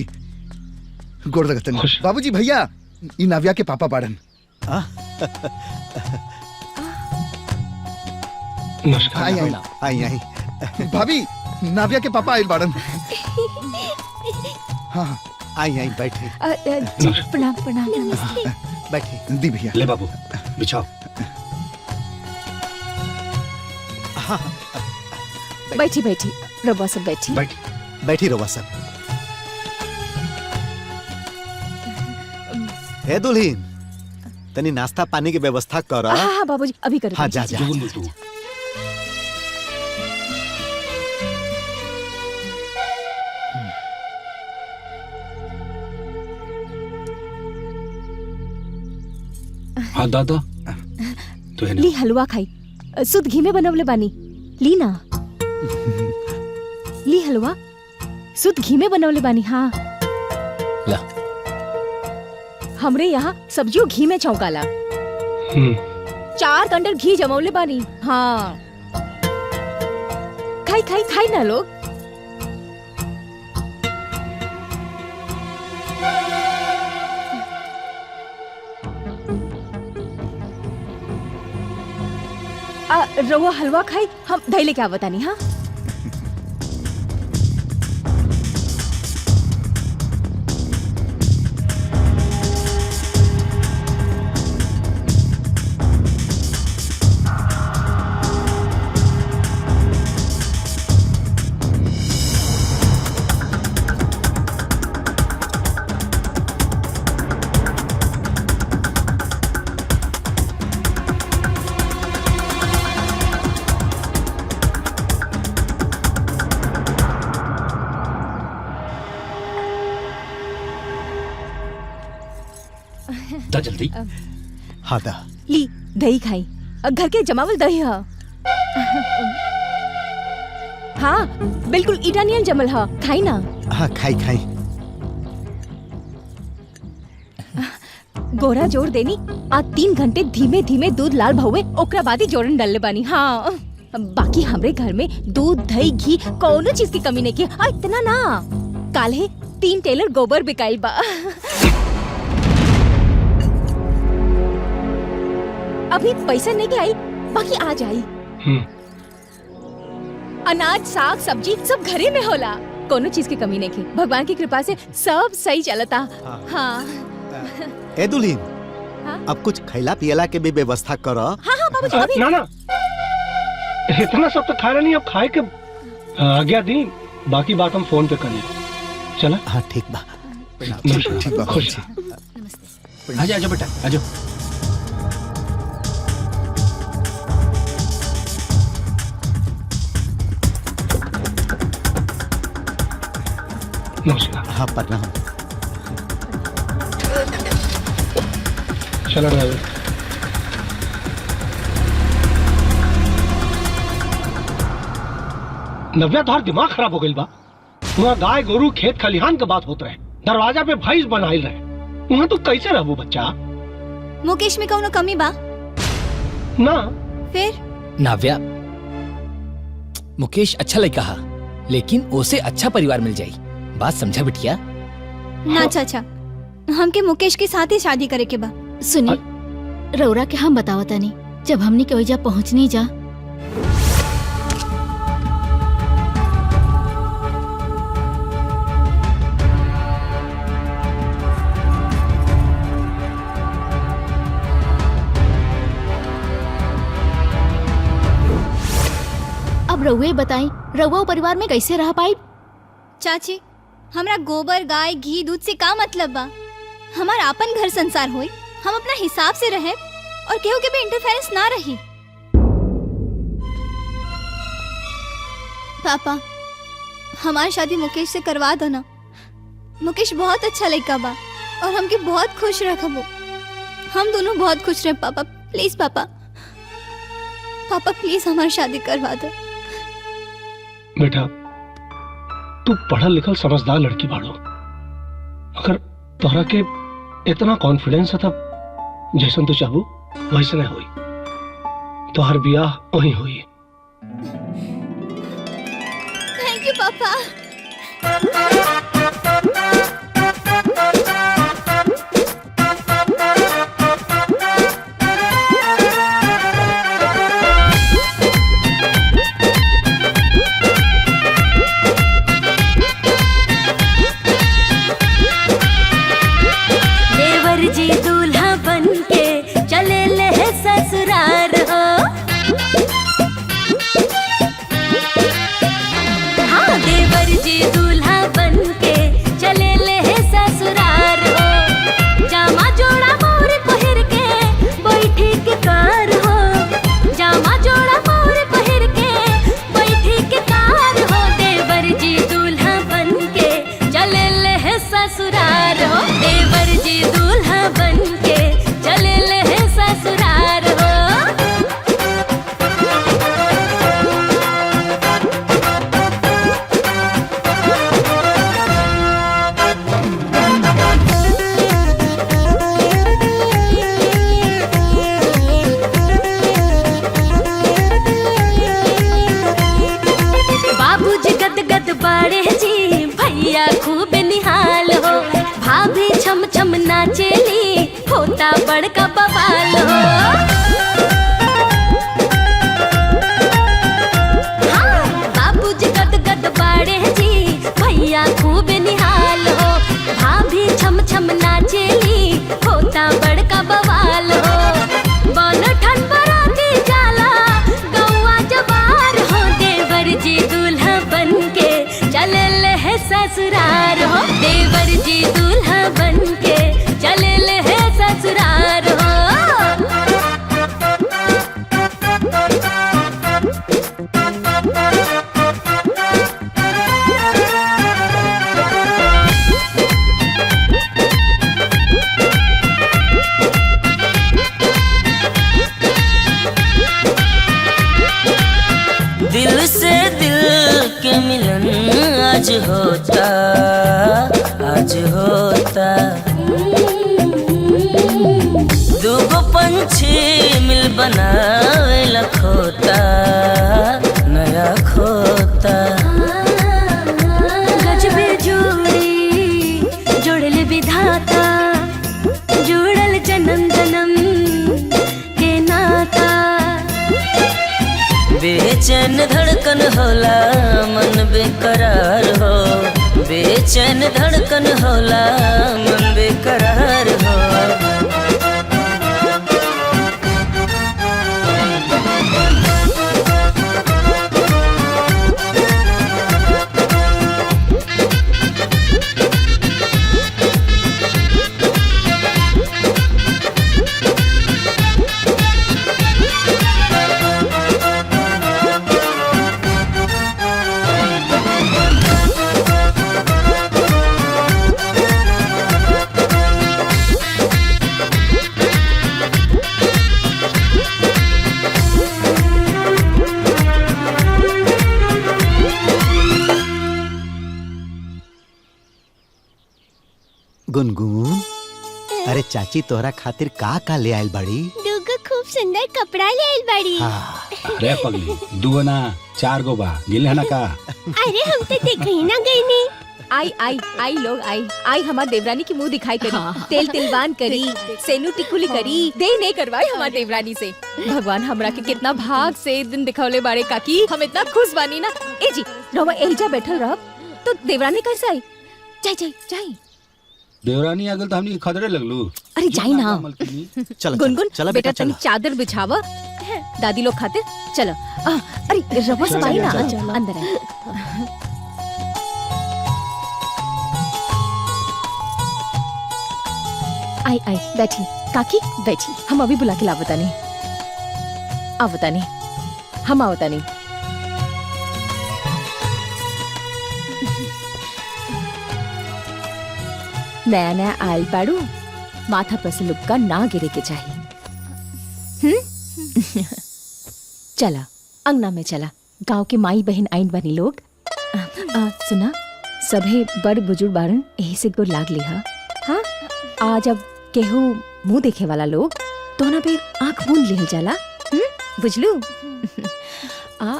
गोड़ लगतन। बाबूजी भैया, ई नाविया के पापा बाड़न। आई आई आई आई भाभी, नाविया के पापा आइल बाड़न। हाँ आई आई बैठे प्रणाम प्रणाम। बैठे दी भैया। ले बाबू बिछाओ। बैठी बैठी रवा सब बैठी। बैठी रवा सब। ए दुल्हीन, तनी नाश्ता पानी की व्यवस्था कर। हाँ बाबूजी अभी कर। हाँ जा जा। हाँ दादा तो है ना। ली हलवा खाई, शुद्ध घी में बनवले बानी। ली ना, ली हलवा शुद्ध घी में बनवले बानी। हाँ ला। हमरे यहाँ सब्जियों घी में चौंकाला। 4 कंडल घी जमौले बानी। हाँ खाई खाई खाई ना लोग। रवा हलवा खाई, हम दही लेके आवता नहीं। हाँ दा जल्दी। हाँ दा। ली दही खाई, घर के जमावल दही है। हाँ बिल्कुल इटालियन जमल है, खाई ना। हाँ खाई खाई। गोरा जोड़ देनी। आज 3 घंटे धीमे धीमे दूध लाल भहुए, ओकरा बाद ही जोड़न डालले बानी। हाँ बाकी हमरे घर में दूध दही घी कोनो चीज की कमी नहीं की। इतना ना, काले 3 टेलर गोबर बिकाइल बा। अभी पैसा नहीं के आई, बाकी आ जाई। अनाज साग सब्जी सब घरे में होला, कोनो चीज की कमी नहीं की। भगवान की कृपा से सब सही चलता। हाँ ए दुल्हीन, हाँ? अब कुछ खैला पियला के भी व्यवस्था करो। हाँ हाँ बाबूजी अभी। ना ना, इतना सब तो खाया नहीं, अब खाए के आज्ञा दी। बाकी बात हम फोन पे कर लेंगे। चला। हाँ ठीक बा। ठीक बा। खुश। आजा आजा बेटा आजा। नमस्कार। हाँ प्रणाम। चलो ड्राइवर। नव्या तोहार दिमाग खराब हो गई बा। वहाँ गाय गोरू खेत खलिहान के बात होत रहे, दरवाजा पे भैंस बनाइल रहे। वहाँ तू कैसे रहबो बच्चा? मुकेश में कौनो कमी बा ना फिर? नाव्या, मुकेश अच्छा लड़का हा, लेकिन ओसे अच्छा परिवार मिल जाई। बात समझा बिटिया? ना चाचा, हमके मुकेश के साथ ही शादी करे के बा। सुनी, रौरा के हम बतावता नहीं, जब हमने के ओइजा पहुँचनी जा अब रउए बताई, रउआ परिवार में कैसे रह पाई? चाची हमरा गोबर गाय घी दूध से का मतलब बा? हमारा अपन घर संसार होई, हम अपना हिसाब से रहे और केहू के भी इंटरफेरेंस ना रही। पापा हमारी शादी मुकेश से करवा दो ना। मुकेश बहुत अच्छा लड़का बा और हमके बहुत खुश रखबो। हम दोनों बहुत खुश रहे पापा। प्लीज पापा, पापा प्लीज हमारी शादी करवा दो। बेटा तू पढ़ल लिखल समझदार लड़की बाड़ो। अगर तोहरा के इतना कॉन्फिडेंस है तब जैसन तू चाहू वैसे नहीं हुई। तोहर बियाह वहीं हुई। थैंक यू पापा। जी दूल्हा बन के चले ले ससुरार हो। हाँ देवर जी दूल्हा बन के चले ले ससुरार हो। जामा जोड़ा मोर पहिर के बैठी के कार हो। जामा जोड़ा मोर पहिर के बैठी के कार हो। देवर जी दूल्हा बन के चले ले ससुरार हो। देवर जी दूल्हा बन के चले ले ससुरार हो। बाबूजी गद गद बाड़े जी, भैया खूब निहाल हो। भाभी छम छम नाचेली, होता बड़का बवाल हो। हाँ बाबूजी गद गद बाड़े जी, भैया खूब निहाल हो। भाभी छम छम नाचेली, होता बड़का बवाल हो। बन ठन बराती जाला गौआ जवार हो। देवर जी दूल्हा बन के चले ले ससुरार हो। देवर जी दूल्हा बन के चले ले ससुरार हो। दिल से दिल के मिलन आज होता, आज होता। दूगो पंछी मिल बनावे लखोता, नया खोता। गजबे जोड़ी जोड़ल विधाता, जुड़ल जन्म जन्म के नाता। बेचैन धड़कन होला मन बेकरार हो। बेचैन धड़कन होला मन बेकरार हो। गुनगुन, अरे चाची तोहरा खातिर का का ले आइल बाड़ी? दूगो खूब सुंदर कपड़ा ले आइल बाड़ी। रे पगली, दुगो ना 4 गो बा, गिल है ना का? अरे हम तो देख ही ना गई नी। आई आई आई लोग आई आई हमार देवरानी की मुंह दिखाई करी। तेल तिलवान करी, सेनू टिकुली करी, दे नहीं करवाई हमार देवरानी से। भगवान हमरा के कितना भाग से दिन दिखौले बारे काकी। हम इतना खुश बानी ना। ए जी रवा एजा बैठल रह तो देवरानी कैसे आई? जाई जाई जाई। देवरानी आगल तो हमनी खदरे लगलू। अरे जाई ना। चल गुनगुन चल बेटा तनी चादर बिछावा, दादी लोग खातिर। चलो अरे रवा सब आई ना, अंदर आई। आई आई बैठी काकी बैठी। हम अभी बुला के लावता नहीं। आवता नहीं, हम आवता नहीं। नया नया आयल बाड़ू, माथा पर से लुक्का ना गिरे के चाहिए। चला अंगना में चला, गांव के माई बहन आइन बनी लोग। सुना, सभे बड़ बुजुर्ग बारन यही से गोर लाग लिहा। हाँ, आज अब केहू मुंह देखे वाला लोग तो ना पे आंख मूंद ले जाला। बुझलू? आ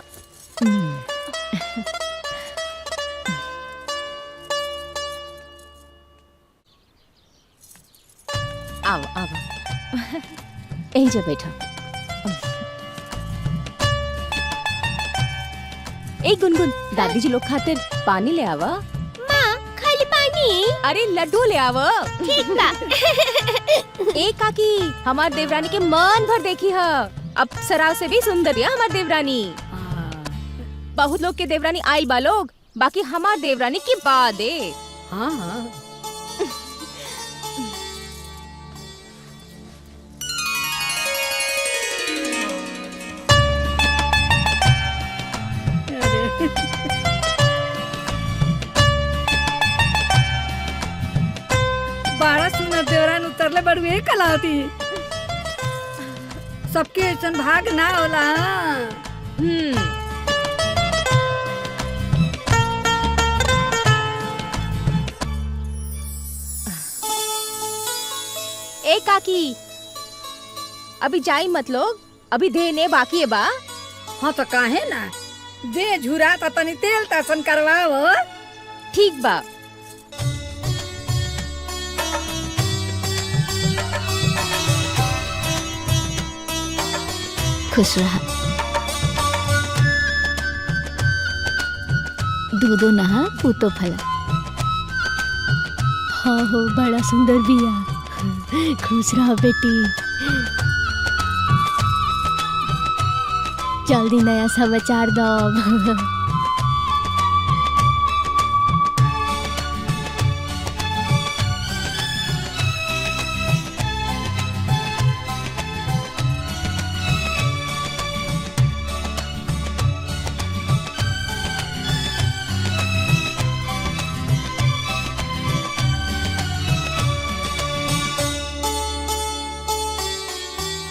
आओ आओ, यही जा बैठा। एक गुनगुन, दादी जी लोग खातिर पानी ले आवा। माँ खाली पानी? अरे लड्डू ले आवा। ठीक बा। एक काकी, हमार देवरानी के मन भर देखी है। अब सराव से भी सुंदर है हमार देवरानी। बहुत लोग के देवरानी आइल बा लोग, बाकी हमार देवरानी की बात है। हाँ हाँ। बड़ा सुंदर देवरान उतरले बड़ुए कलावती। सबके ऐसन भाग ना होला। ए काकी, अभी जाई मत लोग, अभी देने बाकी है बा। हाँ तो काहे ना, दे झुरा तो तनी तेल तासन करवाओ। ठीक बा। खुश रहा। दूधो नहा पूतो फला। हाँ हो, बड़ा सुंदर बिया। खुश रहा बेटी। जल्दी नया समाचार दो।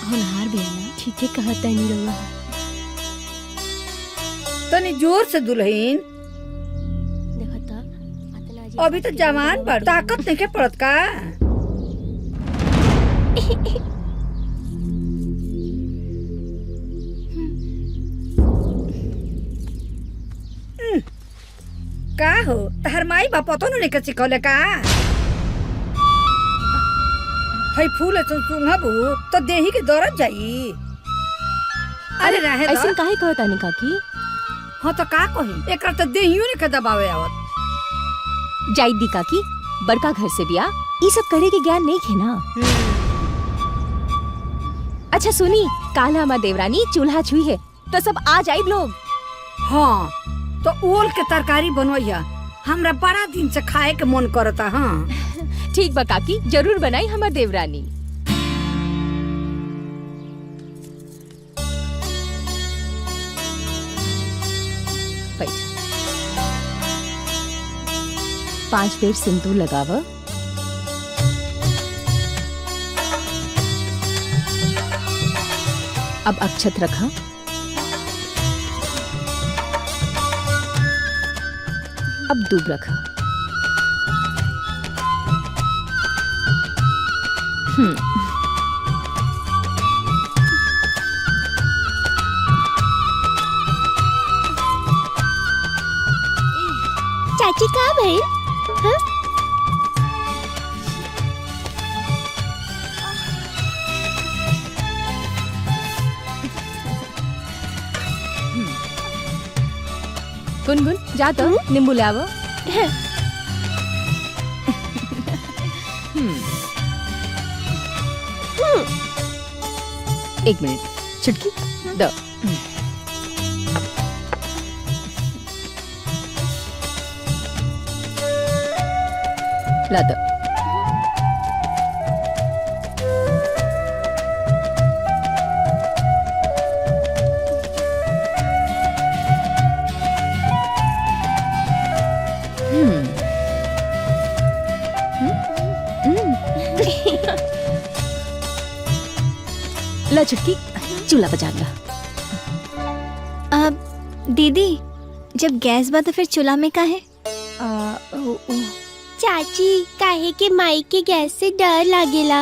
होनहार बिया ना, ठीक है कहता नहीं रहुआ। तनी जोर से दुल्हन, अभी तो जवान बड़, ताकत नहीं के पड़त का। का हो, तहर माई बाप तो नहीं के सिखौले का? हई फूल सुंघबू तो देही के दौड़त जाई। अरे रहे दो। ऐसे काहे कहता नहीं काकी? हाँ तो का कही, एक तो देहियो ने के दबावे आवत। जाई दी काकी, बड़का घर से बिया, ये सब करे के ज्ञान नहीं खे ना। अच्छा सुनी, काल हमार देवरानी चूल्हा छुई है तो सब आ जाई लोग। हाँ तो ओल के तरकारी बनवैया, हमरा बड़ा दिन से खाए के मन करता। हाँ ठीक बा काकी, जरूर बनाई हमार देवरानी। बैठ। 5 बेर सिंदूर लगाव। अब अक्षत रखा। अब दूब रखा। चाची कहाँ भइल? हाँ? गुनगुन जा तो नींबू ले आवो। एक मिनट, चुटकी दो। ला दो। ला छुटकी, चूल्हा बजा ला। अब दीदी जब गैस बा तो फिर चूल्हा में का है? चाची काहे के माई के गैस से डर लागेला।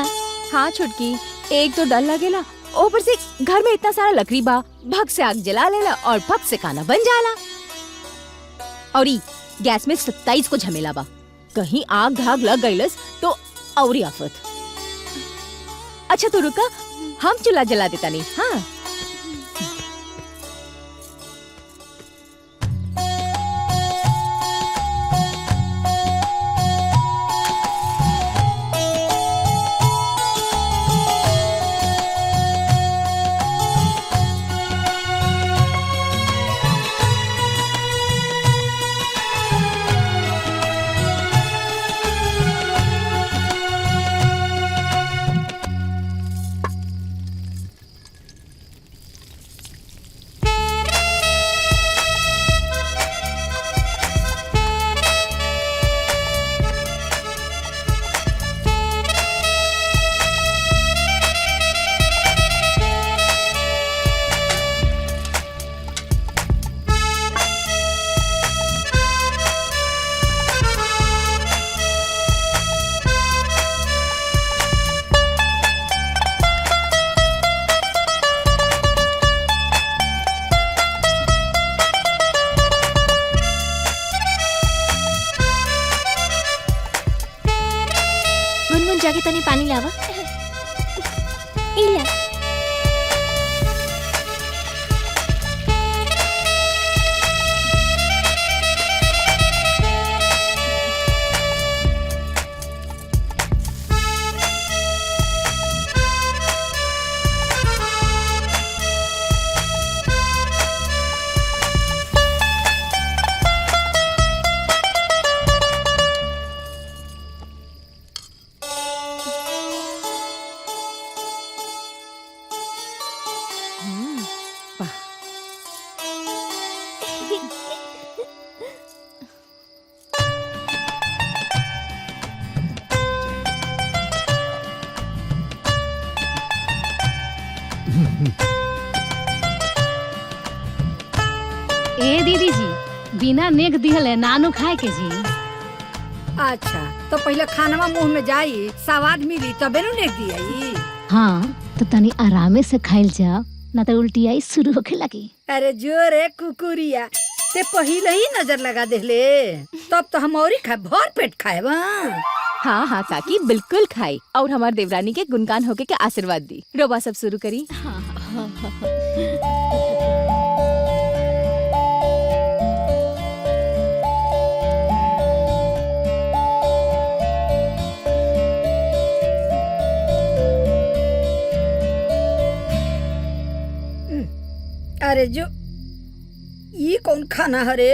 हाँ छुटकी, एक तो डर लगेला, ऊपर से घर में इतना सारा लकड़ी बा, भग से आग जला लेला और भग से खाना बन जाला। और गैस में 27 को झमेला बा, कहीं आग धाग लग गईलस तो औरी आफत। अच्छा तो रुका, हम चूल्हा जला देता नहीं। हाँ जाके तनी पानी लावा। इला ए दीदी जी, बिना नेक दिहले नानू खाए के जी। अच्छा तो पहले खानवा मुंह में जाई, स्वाद मिली तबे नु नेक दियाई। हाँ तो तनी आरामे से खाइल जा, ना तो उल्टी आई शुरू होके लगी। अरे जोरे कुकुरिया, ते पहले ही नजर लगा देले, तब तो हम और ही भर पेट खाए। हाँ हाँ काकी, बिल्कुल खाई और हमारे देवरानी के गुणगान होके के आशीर्वाद दी। रोबा सब शुरू करी। अरे जो ये कौन खाना हरे?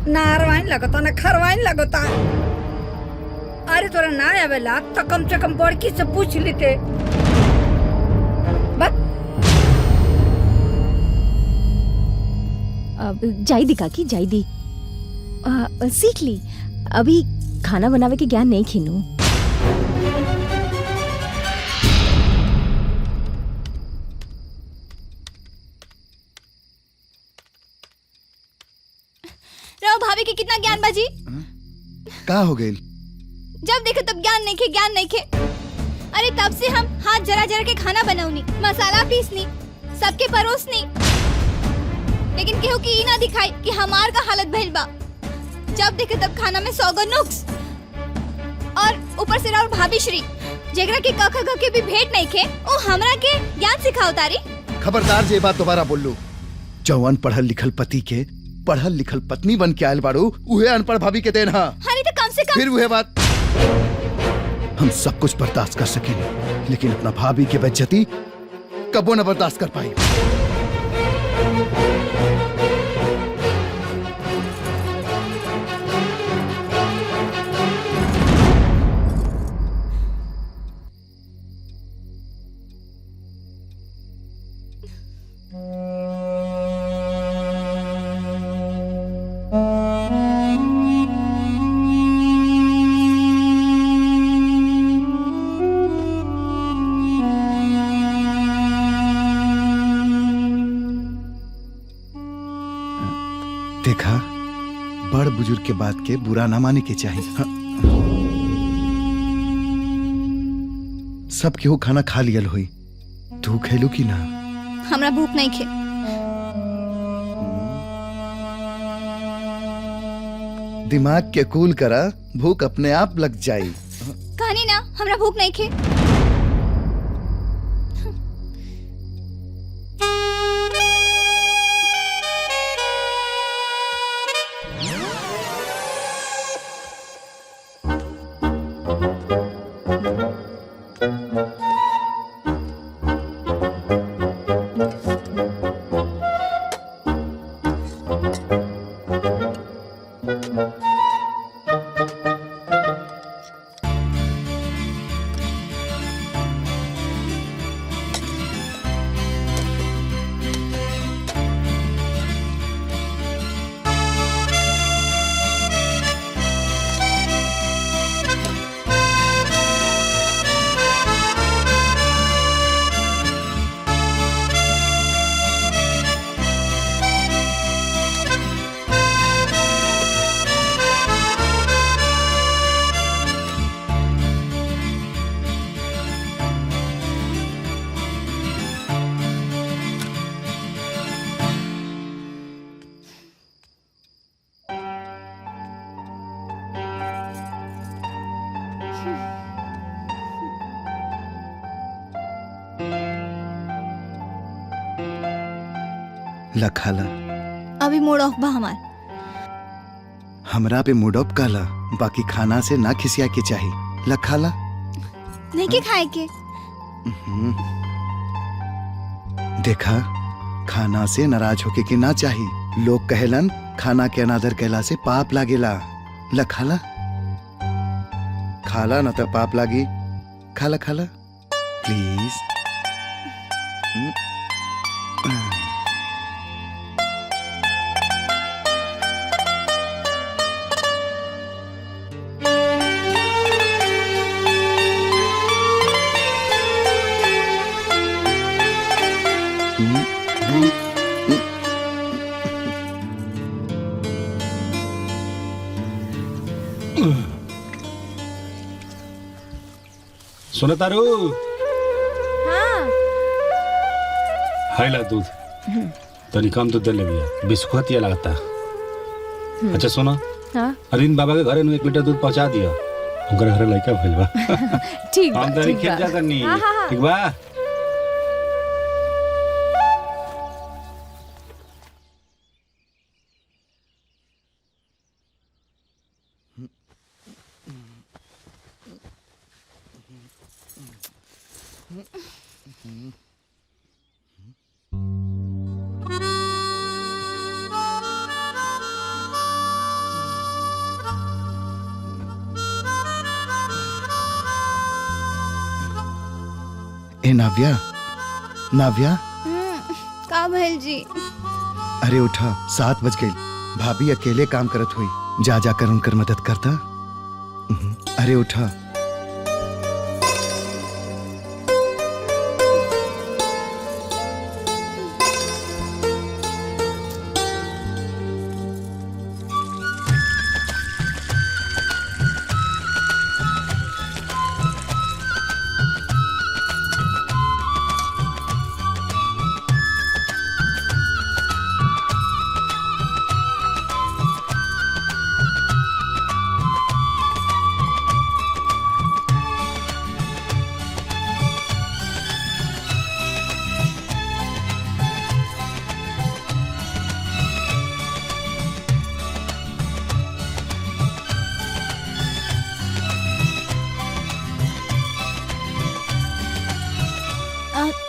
ना अरवाइन लगता ना खरवाइन लगता। अरे तोरा ना आवेला तो कम से कम बड़की से पूछ लेते। अब जाई दी काकी, जाई दी। सीख ली, अभी खाना बनावे के ज्ञान नहीं खीनू। भाभी के कितना ज्ञान बाजी? का हो गई? जब देखे तब ज्ञान नहीं खे, ज्ञान नहीं खे। अरे तब से हम हाथ जरा जरा के खाना बनाऊनी, मसाला पीसनी, सबके परोसनी, लेकिन केहू की ना दिखाई कि हमार का हालत भइल बा। जब देखे तब खाना में 100 गो नुक्स, और ऊपर से राउर भाभी श्री जेकरा के कख ग के भी भेंट नहीं खे, ओ हमरा के ज्ञान सिखाओ तारी। खबरदार जे बात दोबारा बोल लो। जवान पढ़ल लिखल पति के पढ़ल लिखल पत्नी बन के आयल बाड़ू, उहे अनपढ़ भाभी के देन। हाँ अरे तो कम से कम फिर वह बात। हम सब कुछ बर्दाश्त कर सकेंगे, लेकिन अपना भाभी की बेइज्जती कबो न बर्दाश्त कर पाई। के बात के बुरा ना माने के चाहिए। हाँ। सब केहू खाना खा लियल हुई, तू खेलू की ना? हमरा भूख नहीं खे। दिमाग के कूल करा, भूख अपने आप लग जाई। कहानी ना, हमरा भूख नहीं खे। लखाला अभी मूड ऑफ बा हमार। हमरा पे मूड ऑफ काला, बाकी खाना से ना खिसिया के चाहिए। लखाला नहीं के खाए के। देखा, खाना से नाराज होके के ना चाहिए। लोग कहेलन खाना के अनादर कैला से पाप लागेला। लखाला खाला ना तो पाप लागी। खाला खाला प्लीज। सुनो तारू, हाँ। हाय ला दूध, तनी कम दूध दे ले भैया, बिस्कुट या लगता। अच्छा सुनो, हाँ अरविंद बाबा के घरे में 1 लीटर दूध पहुंचा दिया। उनकर घरे लड़का भइल बा। ठीक बा, हम तनी ठीक खेत बा। जाता नहीं, हाँ, हाँ, हाँ। ठीक बा? ए नाव्या, नाव्या, का भइल जी? अरे उठा, 7 बज गई। भाभी अकेले काम करत हुई, जा जाकर उनकर मदद करता। अरे उठा।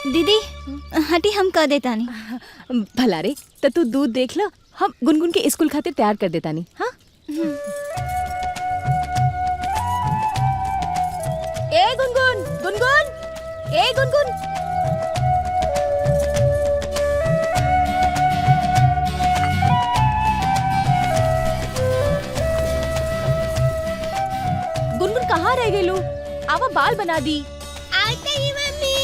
दीदी हटी, हम कर देता नहीं। भला रे, तो तू दूध देख लो, हम गुनगुन के स्कूल खातिर तैयार कर देता नहीं। हाँ ए गुनगुन, गुनगुन, ए गुनगुन। गुनगुन कहाँ रह गई लू? आवा बाल बना दी। आते ही मम्मी।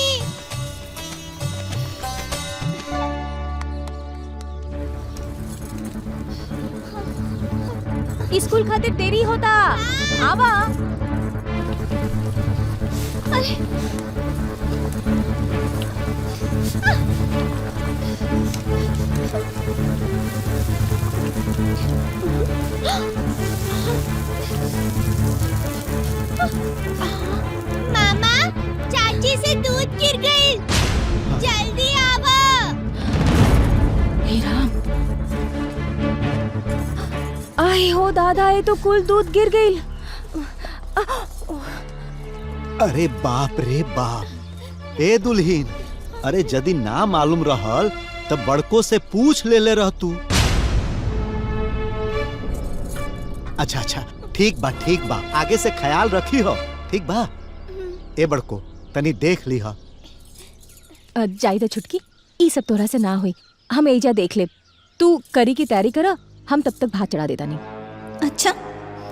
स्कूल खातिर देरी होता। आवा। अरे मामा, चाची से दूध गिर गई, जल्दी आवा। हे राम, आए हो दादा, ये तो कुल दूध गिर गई। अरे बाप रे बाप, ए दुल्हीन, अरे यदि ना मालूम रहल तब बड़को से पूछ ले रह तू। अच्छा अच्छा, ठीक बा, आगे से ख्याल रखी हो, ठीक बा। ए बड़को, तनी देख ली हो। जायदा छुटकी, ई सब तोरा से ना हुई, हम एजा देख ले। तू करी की तैयारी करा, हम तब तक भात चढ़ा देता नहीं। अच्छा,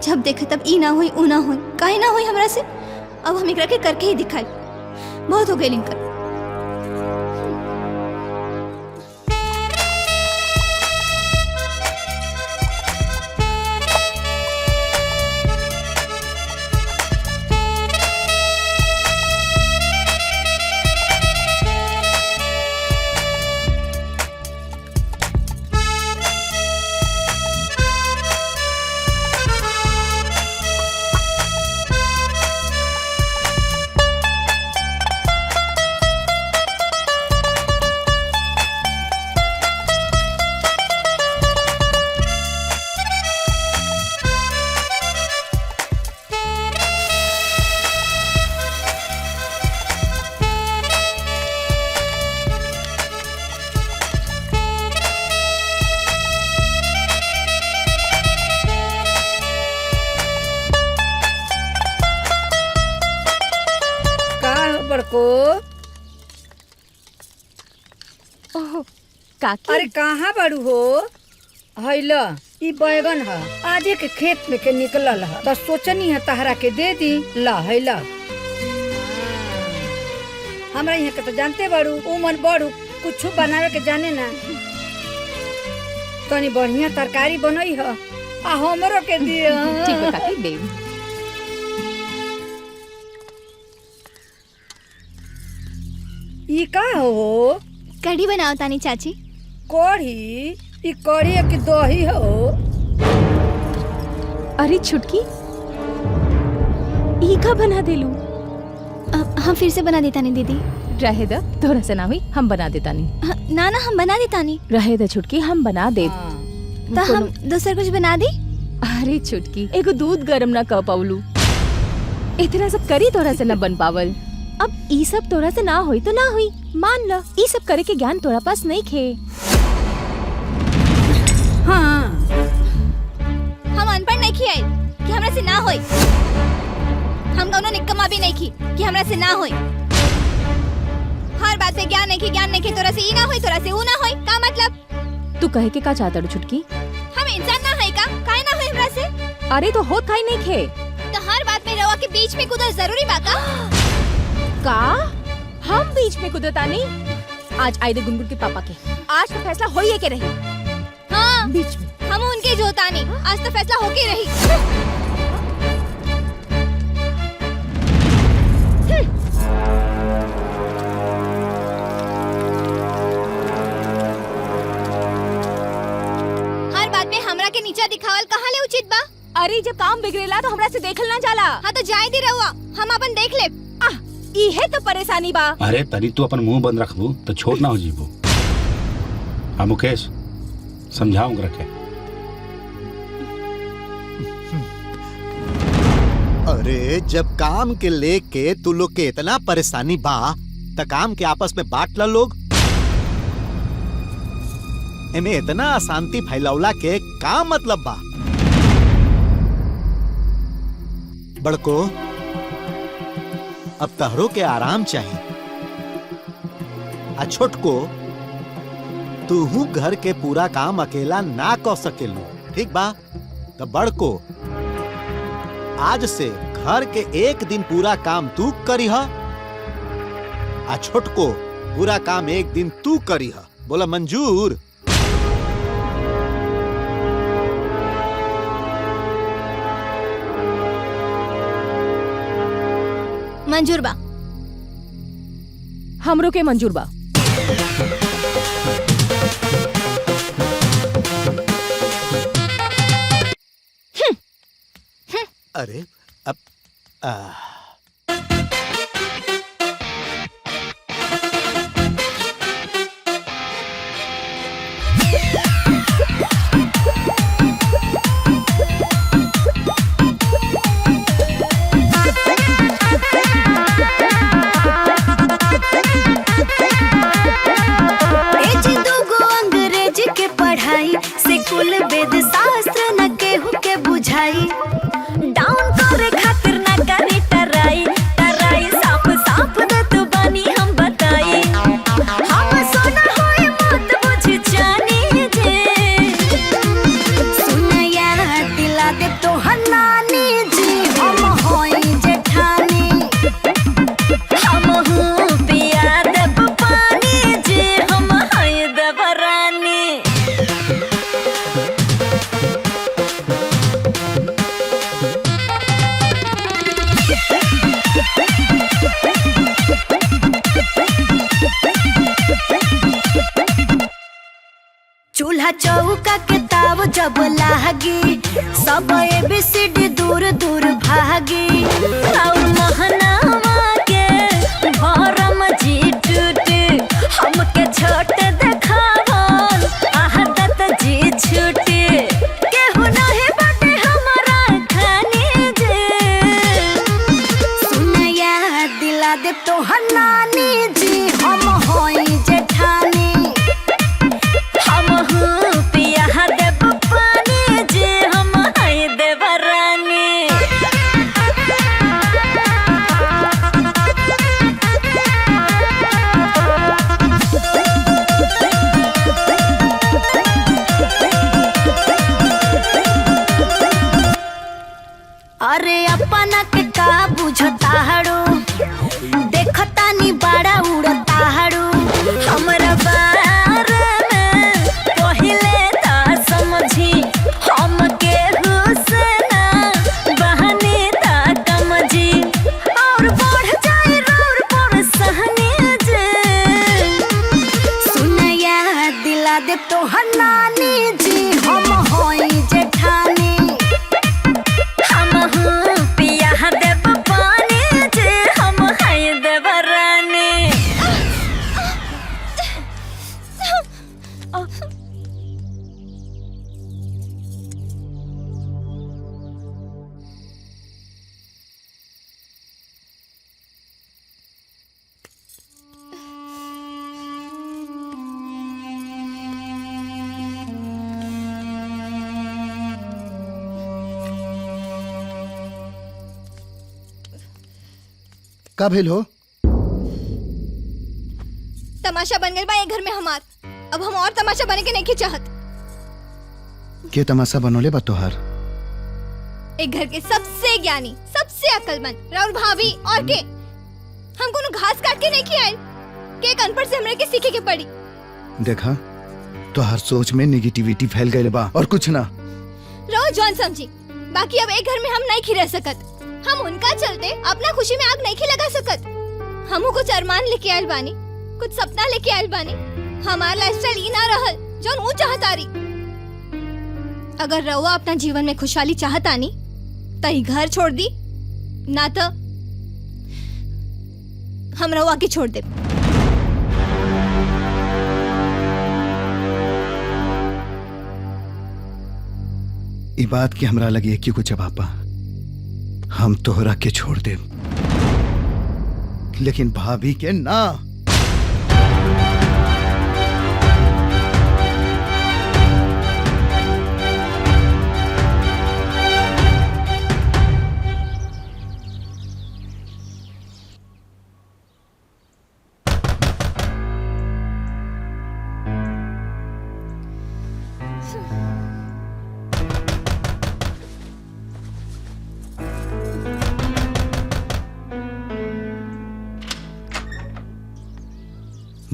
जब देखे तब ई ना हुई ऊ ना हुई, काहे ना हुई हमरा से। अब हम एकरा के करके ही दिखाई। बहुत हो गई लिंकर। बड़को, ओह काकी, अरे कहाँ बड़ू हो? हैला, ई बैगन है, आजे के खेत में के निकलल है, तो सोचनी है तहरा के दे दी। ला हैला, हमरा यहाँ के तो जानते बड़ू, उमन बड़ू, कुछ बनावे के जाने ना। तनी बढ़िया तरकारी बनई है, आ हमरो के दिया। ठीक है काकी, दे। ई का हो? कढ़ी बनाओ तानी चाची। कढ़ी? ई कढ़ी है कि दही हो? अरे छुटकी, ई का बना देलू? हम फिर से बना देता नहीं दीदी। रहे द, तोरा से ना हुई, हम बना देता नहीं। ना ना, हम बना देता नहीं। रहे द छुटकी, हम बना दे। तो हम दूसरा कुछ बना दी। अरे छुटकी, एगो दूध गरम ना कर पावलू, इतना सब करी तोरा से न बन पावल। अब ई सब तोरा से ना हुई तो ना हुई, मान ल। ई सब करे के ज्ञान तोरा पास नहीं खे। हाँ, हम अनपढ़ नहीं खिए कि हमरा से ना होई। हम दोनों निकम्मा भी नहीं की कि हमरा से ना होई। हर बात पे ज्ञान नहीं की, तोरा से ई ना होई, तोरा से ऊ ना होई। का मतलब? तू कहे के का चाहता छुटकी? हम इंसान ना है का? काहे ना होई हमरा से? अरे तो होत काहे नहीं खे? तो हर बात में रवा के बीच में कूदल जरूरी बा का? हम बीच में कुदरता नहीं। आज आए दे गुनगुन के पापा के, आज तो फैसला होइए के रही। हाँ, बीच में हम उनके जोता नहीं, आज तो फैसला होके रही। हर बात में हमरा के नीचा दिखावल कहाँ ले उचित बा? अरे जब काम बिगड़ेला तो हमरा से देखल ना जाला। हाँ तो जाए दी रहुआ, हम अपन देख ले। इहे तो परेशानी बा। अरे तनी तू अपन मुंह बंद रखबू तो छोट ना हो जीबू। हाँ मुकेश, समझाऊं रखे। अरे जब काम के लेके तू लोग के इतना परेशानी बा, त काम के आपस में बांट ला लोग। एमे इतना अशांति फैलावला के का मतलब बा? बड़को, अब तहरो के आराम चाहिए। आ छोटको, तू घर के पूरा काम अकेला ना कर सकेलू, ठीक बा? तो बड़को, आज से घर के एक दिन पूरा काम तू करीह, आ छोटको पूरा काम एक दिन तू करीह। बोला मंजूर? मंजूर बा। हमरो के मंजूर बा। अरे अब कुल वेद शास्त्र न केहू के बुझाई डाउन करे खातिर न करी टराई टराई साफ साफ दे तू बानी हम बताई हम सोना होए मत बुझ जानी जे सुनया दिला दे तो हनानी जी हम होई जेठानी हम हूँ पिया देव पानी जी हम होई देवरानी। चूल्हा चौका के ताव जब लागी सब एबीसीडी दूर दूर भागी और महनावा के भरम जी टूटे हमके छोट देखावन आहदत जी छूटे केहू नहीं बाटे हमारा खानी जे सुनया दिला दे तो हनानी जी हम होई जेठानी हम हूँ पिया देव पानी जी हम हई देवरानी। अरे अपना के का बुझताड़ू देखतानी बड़ा उड़ताड़ू हमरा बारे में पहिले ता समझी हम के हुसना बहनी ता कमजी और बढ़ जाए रोर पर सहनी जे सुनया दिला दे तो हनानी जी हम होई जेठानी हम हूँ पिया देव पानी जी हम हई देवरानी। का भेल हो? तमाशा बन गई बा ये घर में हमार। अब हम और तमाशा बने के नहीं चाहत। के तमाशा बनोले बा तोहार? एक घर के सबसे ज्ञानी सबसे अक्लमंद राउर भाभी और के हम कोनो घास काट के नहीं खियाए के एक अनपढ़ से हमरे के सीखे के पड़ी। देखा तोहार सोच में नेगेटिविटी फैल गई बा और कुछ ना। रो जॉन समझी बाकी अब एक घर में हम नहीं खी रह सकत। हम उनका चलते अपना खुशी में आग नहीं लगा सकत। हमू कुछ अरमान लेके आयल बानी कुछ सपना लेके आयल बानी। हमार लाइफस्टाइल ई ना रहल जौन ऊ चाहतारी। अगर रउआ अपना जीवन में खुशहाली चाहतानी त ई घर छोड़ दी ना तो हम रउआ के छोड़ दे। ई बात की हमरा लगी कि कुछ जवाब बा। हम तोहरा के छोड़ दे लेकिन भाभी के ना।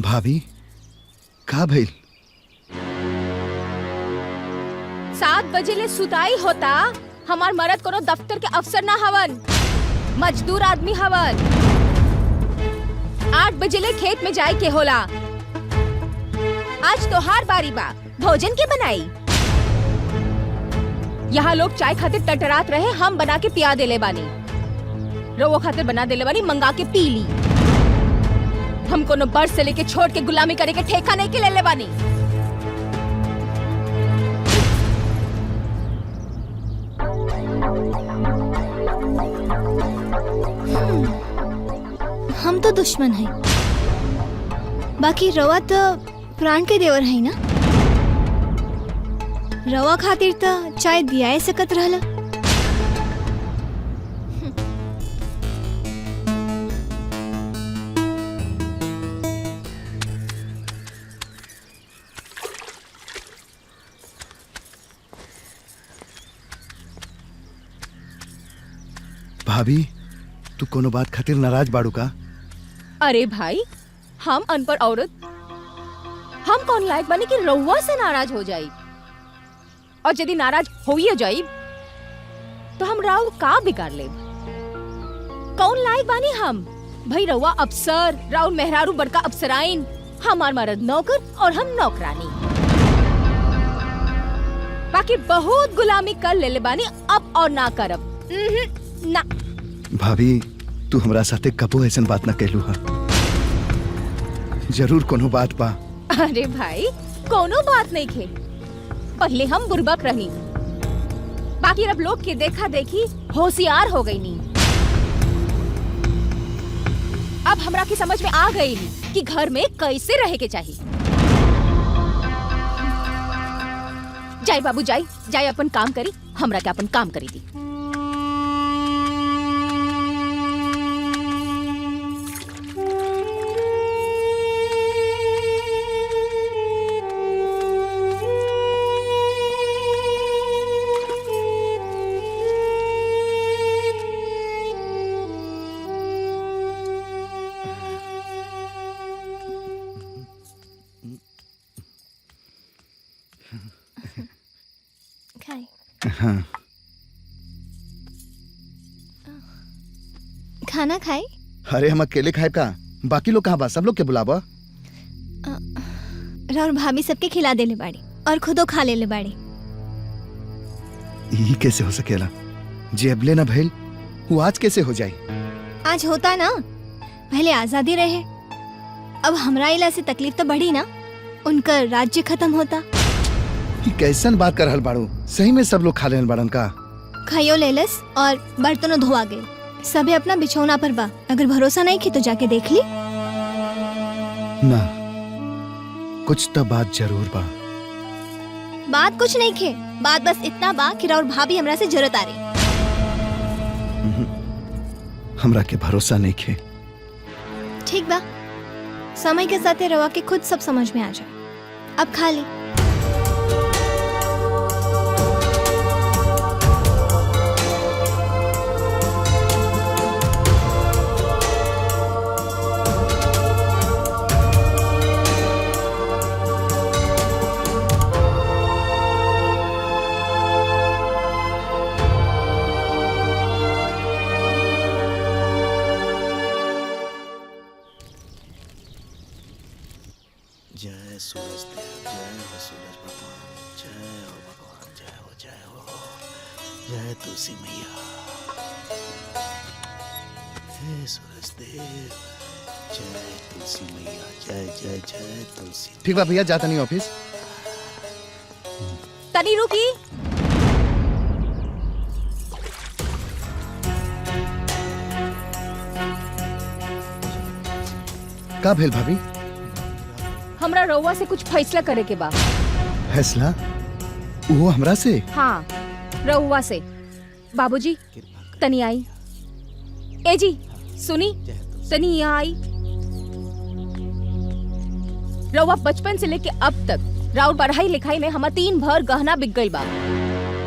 भाभी का भइल? 7 बजे ले सुताई होता। हमार मरद कोनो दफ्तर के अफसर ना हवन मजदूर आदमी हवन। 8 बजे ले खेत में जाए के होला। आज तोहार बारी बा, भोजन के बनाई। यहाँ लोग चाय खातिर टटरात रहे, हम बना के पिया देले बानी। रवो खातिर बना देले बानी, मंगा के पी ली। हम कोनो बड़ से लेके छोड़ के गुलामी करे के ठेका नहीं के ले बानी। हम तो दुश्मन है, बाकी रवा तो प्राण के देवर है ना। रवा खातिर तो चाय दिया सकत रहला। भाभी तू कोनो बात खातिर नाराज बाड़ू का? अरे भाई, हम अनपढ़ औरत, हम कौन लायक बने कि रउआ से नाराज हो जाई? और यदि नाराज होइए जाई तो हम राव का बिगाड़ ले? कौन लायक बानी हम? भाई रउआ अफसर, राउर मेहरारू बड़का अफसराइन, हमार मर्द नौकर और हम नौकरानी। बाकी बहुत गुलामी कर ले बानी, अब और ना करब। ना भाभी तू हमरा साथे कबो ऐसन बात ना कहलू हा। जरूर कोनो बात बा। अरे भाई कोनो बात नहीं खे, पहले हम बुर्बक रही, बाकी अब लोग के देखा देखी होशियार हो गई नी। अब हमरा की समझ में आ गई कि घर में कैसे रहे के चाहिए। जाई बाबू जाई, जाई अपन काम करी, हमरा के अपन काम करी दी। हाँ। खाना खाए? अरे हम अकेले खाए का? बाकी लोग कहाँ बा? सब लोग के बुलावा। और भाभी सबके खिला देले बाड़ी और खुदो खा लेले बाड़ी। ये कैसे हो सकेला? जे अबले ना भइल वो आज कैसे हो जाए? आज होता ना, पहले आजादी रहे, अब हमरा इला से तकलीफ तो बढ़ी ना, उनका राज्य खत्म होता। कैसन बात कर रहल बाड़ू? सही में सब लोग खा लेहल बाड़न का? खाइयो लेलस और बर्तनों धोआ गए। सबे अपना बिछौना पर बा, अगर भरोसा नहीं की तो जाके देख ली। ना, कुछ तो बात जरूर बा। बात कुछ नहीं खे, बात बस इतना बा कि राउर भाभी हमरा से जरूरत आ रही। हमरा के भरोसा नहीं खे। ठीक बा, समय के साथ रवा के खुद सब समझ में आ जाए। अब खा ली। जय सूरज देव, जय हो सूरज भगवान, जय हो भगवान, जय हो, जय हो, जय तुलसी मैया, जय सूरज देव, जय तुलसी मैया, जय जय जय तुलसी। ठीक बा भैया, जाता नहीं ऑफिस। तनी रुकी। का भेल भाभी? हमरा रउआ से कुछ फैसला करे के बा। फैसला? वो हमरा से? हाँ, रउआ से। बाबूजी तनी आई। ए जी सुनी, तनी यहाँ आई। रउआ बचपन से लेके अब तक राउर पढ़ाई लिखाई में हमार 3 भर गहना बिक गई बा।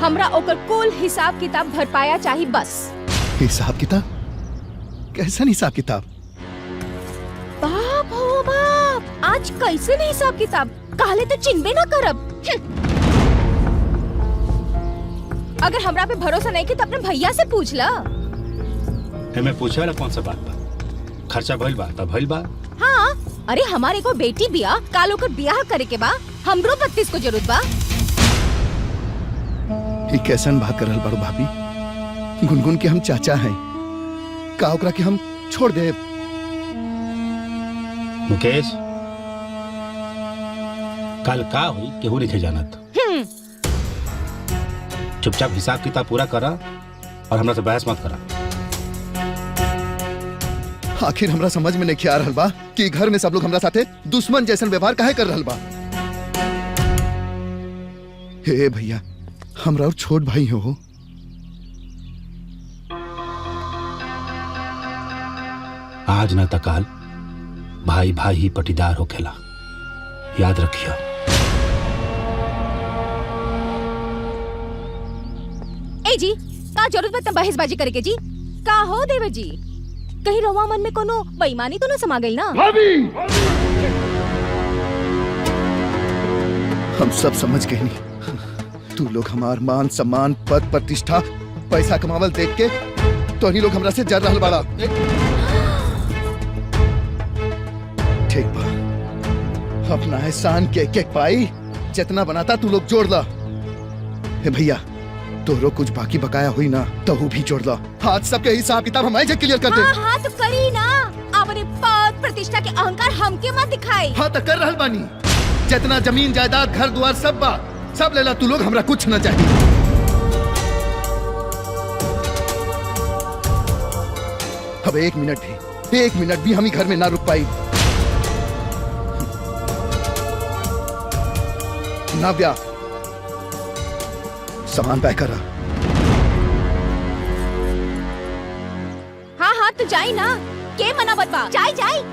हमरा ओकर कुल हिसाब किताब भर पाया चाहिए बस। हिसाब किताब? कैसा हिसाब किताब? बाप हो बाप, आज कैसे नहीं हिसाब किताब? काले तो चिन्हबे ना करब। अगर हमरा पे भरोसा नहीं कि तो अपने भैया से पूछ ला। मैं पूछा ना कौन सा बात बा? खर्चा भइल बा तब भइल बा। हाँ, अरे हमारे को बेटी बिया कालो कर ब्याह करे के बा, हमरो 32 को जरूरत बा। ये कैसन बात करल बड़ो भाभी? गुनगुन के हम चाचा हैं, का ओकरा के हम छोड़ दे? मुकेश, कल का हुई केहू नहीं जानत। चुपचाप हिसाब किताब पूरा करा और हमरा से बहस मत करा। आखिर हमरा समझ में नहीं आ रहल बा कि घर में सब लोग हमरा साथे दुश्मन जैसन व्यवहार काहे कर रहल बा। हे भैया, हमरा और छोट भाई हो। आज न तकाल भाई भाई ही पटीदार होखेला, याद रखियो। ए जी, का जरूरत बा बहसबाजी करे के जी? का हो देवर जी, कहीं रवा मन में कोनो बेईमानी तो न समा गई ना? हम सब समझ गए नहीं। तू लोग हमार मान सम्मान पद प्रतिष्ठा पैसा कमावल देख के तो ही लोग हमरा से जर रहल बाड़ा। ठीक बा, अपना एहसान के एक एक पाई जितना बनाता तू लोग जोड़ ला। हे भैया, तोरो कुछ बाकी बकाया हुई ना तो वो भी जोड़ ला। आज सबके हिसाब किताब हम ऐसे क्लियर कर दे। हाँ हाँ तो करी ना, अपने पद प्रतिष्ठा के अहंकार हमके मत दिखाई। हाँ तो कर रहल बानी। जितना जमीन जायदाद घर द्वार सब बा सब ले ला तू लोग, हमरा कुछ न चाहिए। अब एक मिनट भी हम ही घर में ना रुक पाई। नाव्या, सामान पैक करा। हाँ हाँ तो जाई ना, के मना बतवा, जाई जाई।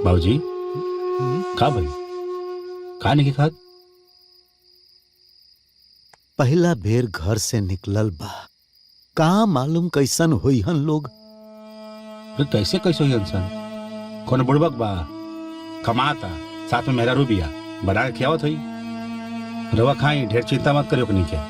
बाबूजी, का भाई का नहीं खात? पहला बेर घर से निकलल बा, का मालूम कैसन होई हन लोग। फिर कैसे कैसे हुई इंसान? कौन बुड़बक बा, कमाता साथ में मेरा रूबिया बना के खियावत हुई। रवा खाई, ढेर चिंता मत करियो नहीं क्या।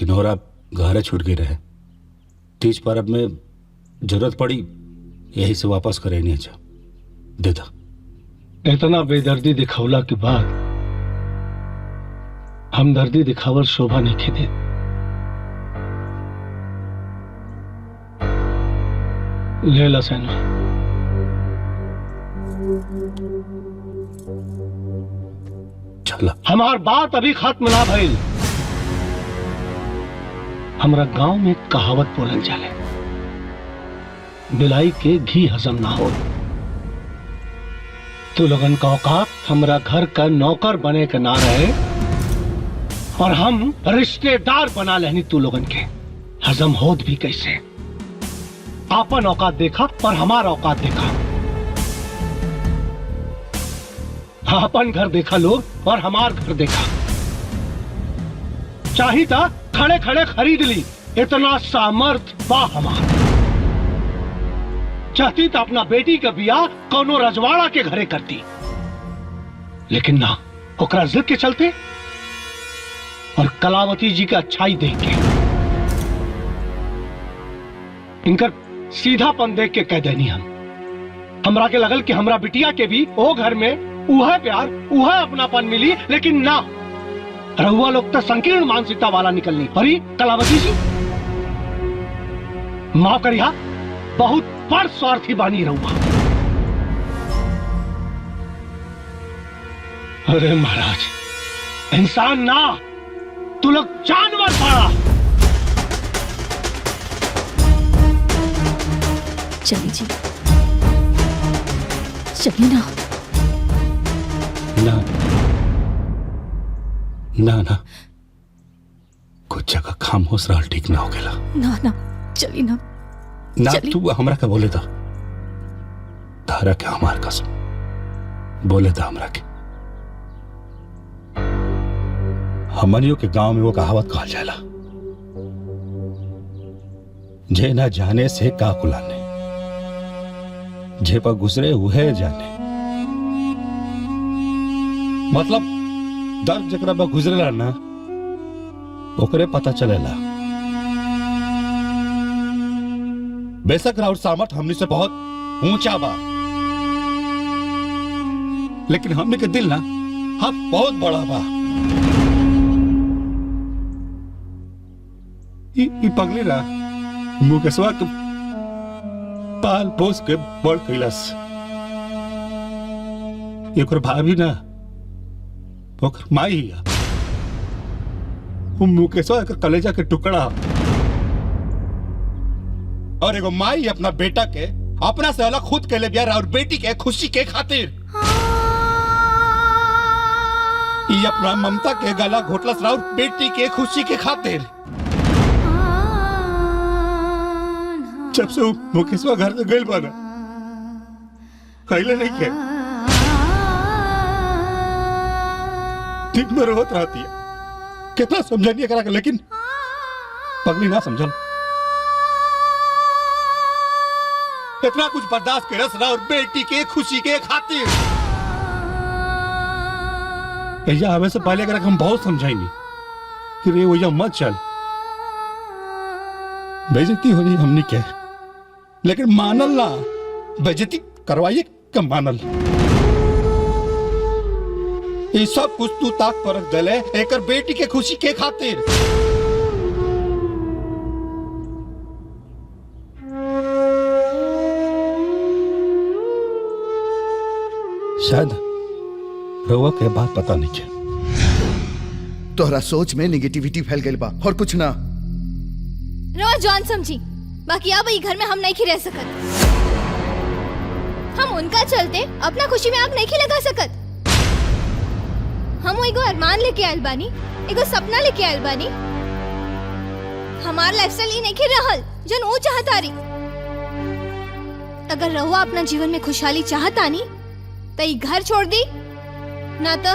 सिनोरा घरे छूट गई रहे, तीज पर्व में जरूरत पड़ी, यही से वापस करे नहीं। अच्छा दे दो। इतना बेदर्दी दिखावला के बाद हमदर्दी दिखावल शोभा नहीं खेदे। ले ला सैना। चला। हमार बात अभी खत्म ना भइल। हमरा गांव में कहावत बोलल जाले, बिलाई के घी हजम ना हो। तू लोगन का औकात हमरा घर का नौकर बने के ना रहे और हम रिश्तेदार बना लेनी तू लोगन के। हजम होत भी कैसे? आपन औकात देखा और हमारा औकात देखा। आपन घर देखा लोग और हमार घर देखा। चाही था खड़े खड़े खरीद ली, इतना सामर्थ बा हमार। चाहती तो अपना बेटी का बियाह कौनो रजवाड़ा के घरे करती, लेकिन ना, ओकरा जिद के चलते और कलावती जी का अच्छाई देख के, इनकर सीधापन देख के कह देनी हमरा के लगल कि हमरा बिटिया के भी ओ घर में उहा प्यार उहा अपनापन मिली, लेकिन ना, रहुआ लोग तो संकीर्ण मानसिकता वाला निकलनी। अरे कलावती जी माफ करिया, बहुत बड़ स्वार्थी बानी रहुआ। अरे महाराज, इंसान ना, तू लोग जानवर पाड़ा। चलिए जी, चलिए ना। ना ना ना, कुछ जगह खामोश रहल ठीक ना हो गेला। ना ना, चलिए ना। ना तू हमरा के बोले था, तारा के हमार कसम बोले था हमरा के। हमनियों के गांव में वो कहावत कहल जाला, जे ना जाने से का कुलाने, जे पर गुजरे उहे जाने। मतलब दर्द जकरा पर गुजरेला ना, ओकरे पता चलेला। बेशक राउर सामर्थ हमनी से बहुत ऊंचा बा, लेकिन हमने के दिल ना हम बहुत बड़ा बा। ई पगली ना मुकेशवा के पाल पोस के बड़ कैलाश। एक भाभी ना, ओकर माई ही है। मुकेशवा के कलेजा के टुकड़ा, और एगो माई अपना बेटा के अपना से अलग खुद के ले बिया और बेटी के खुशी के खातिर ये अपना ममता के गला घोटलस और बेटी के खुशी के खातिर। जब से मुकेशवा घर से गइल बना, कहले नहीं के दिन में रोत रहती है। कितना समझानी करा के, लेकिन पगली ना समझल। इतना कुछ बर्दाश्त के रस और बेटी के खुशी के खातिर। भैया हमें से पहले अगर हम बहुत समझाएंगे कि रे भैया मत चल, बेइज्जती हो रही हमने क्या, लेकिन मानल ना, बेइज्जती करवाइए कम मानल। ये सब कुछ तू ताक पर रख दले एकर बेटी के खुशी के खातिर। शायद रउआ के बात पता नहीं है। तोहरा सोच में निगेटिविटी फैल गई बा और कुछ ना। रवा जॉन समझी, बाकी अब ई घर में हम नहीं रह सकत। हम उनका चलते अपना खुशी में आग नहीं लगा सकत। हम एगो अरमान लेके आयल बानी, एगो सपना लेके आयल बानी। हमार लाइफस्टाइल ई नहीं रहल जन वो चाहतारी। अगर रहुआ अपना जीवन में खुशहाली चाहतानी तो ई घर छोड़ दी, ना तो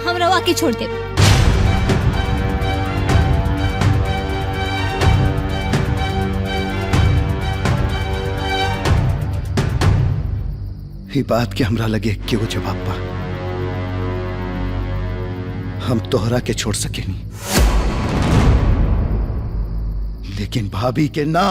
हम रवा के छोड़ दे। ये बात के हमरा लगे क्यों जवाब बा। हम तोहरा के छोड़ सके नहीं। लेकिन भाभी के ना।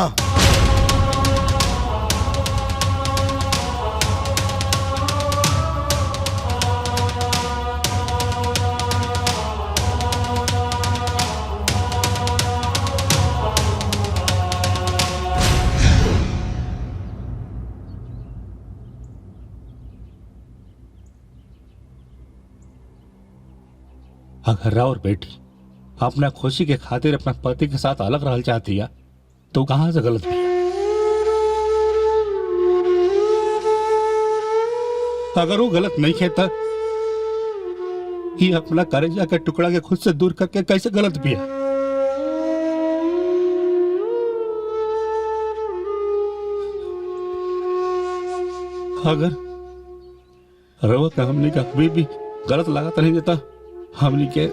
अगर राउर बेटी अपना खुशी के खातिर अपना पति के साथ अलग रहना चाहती है तो कहां से गलत भी है? अगर वो गलत नहीं है तो ये अपना कलेजा के टुकड़ा के खुद से दूर करके कैसे गलत भी है? अगर रवा का हमने का कभी भी गलत लागत नहीं देता, हमने के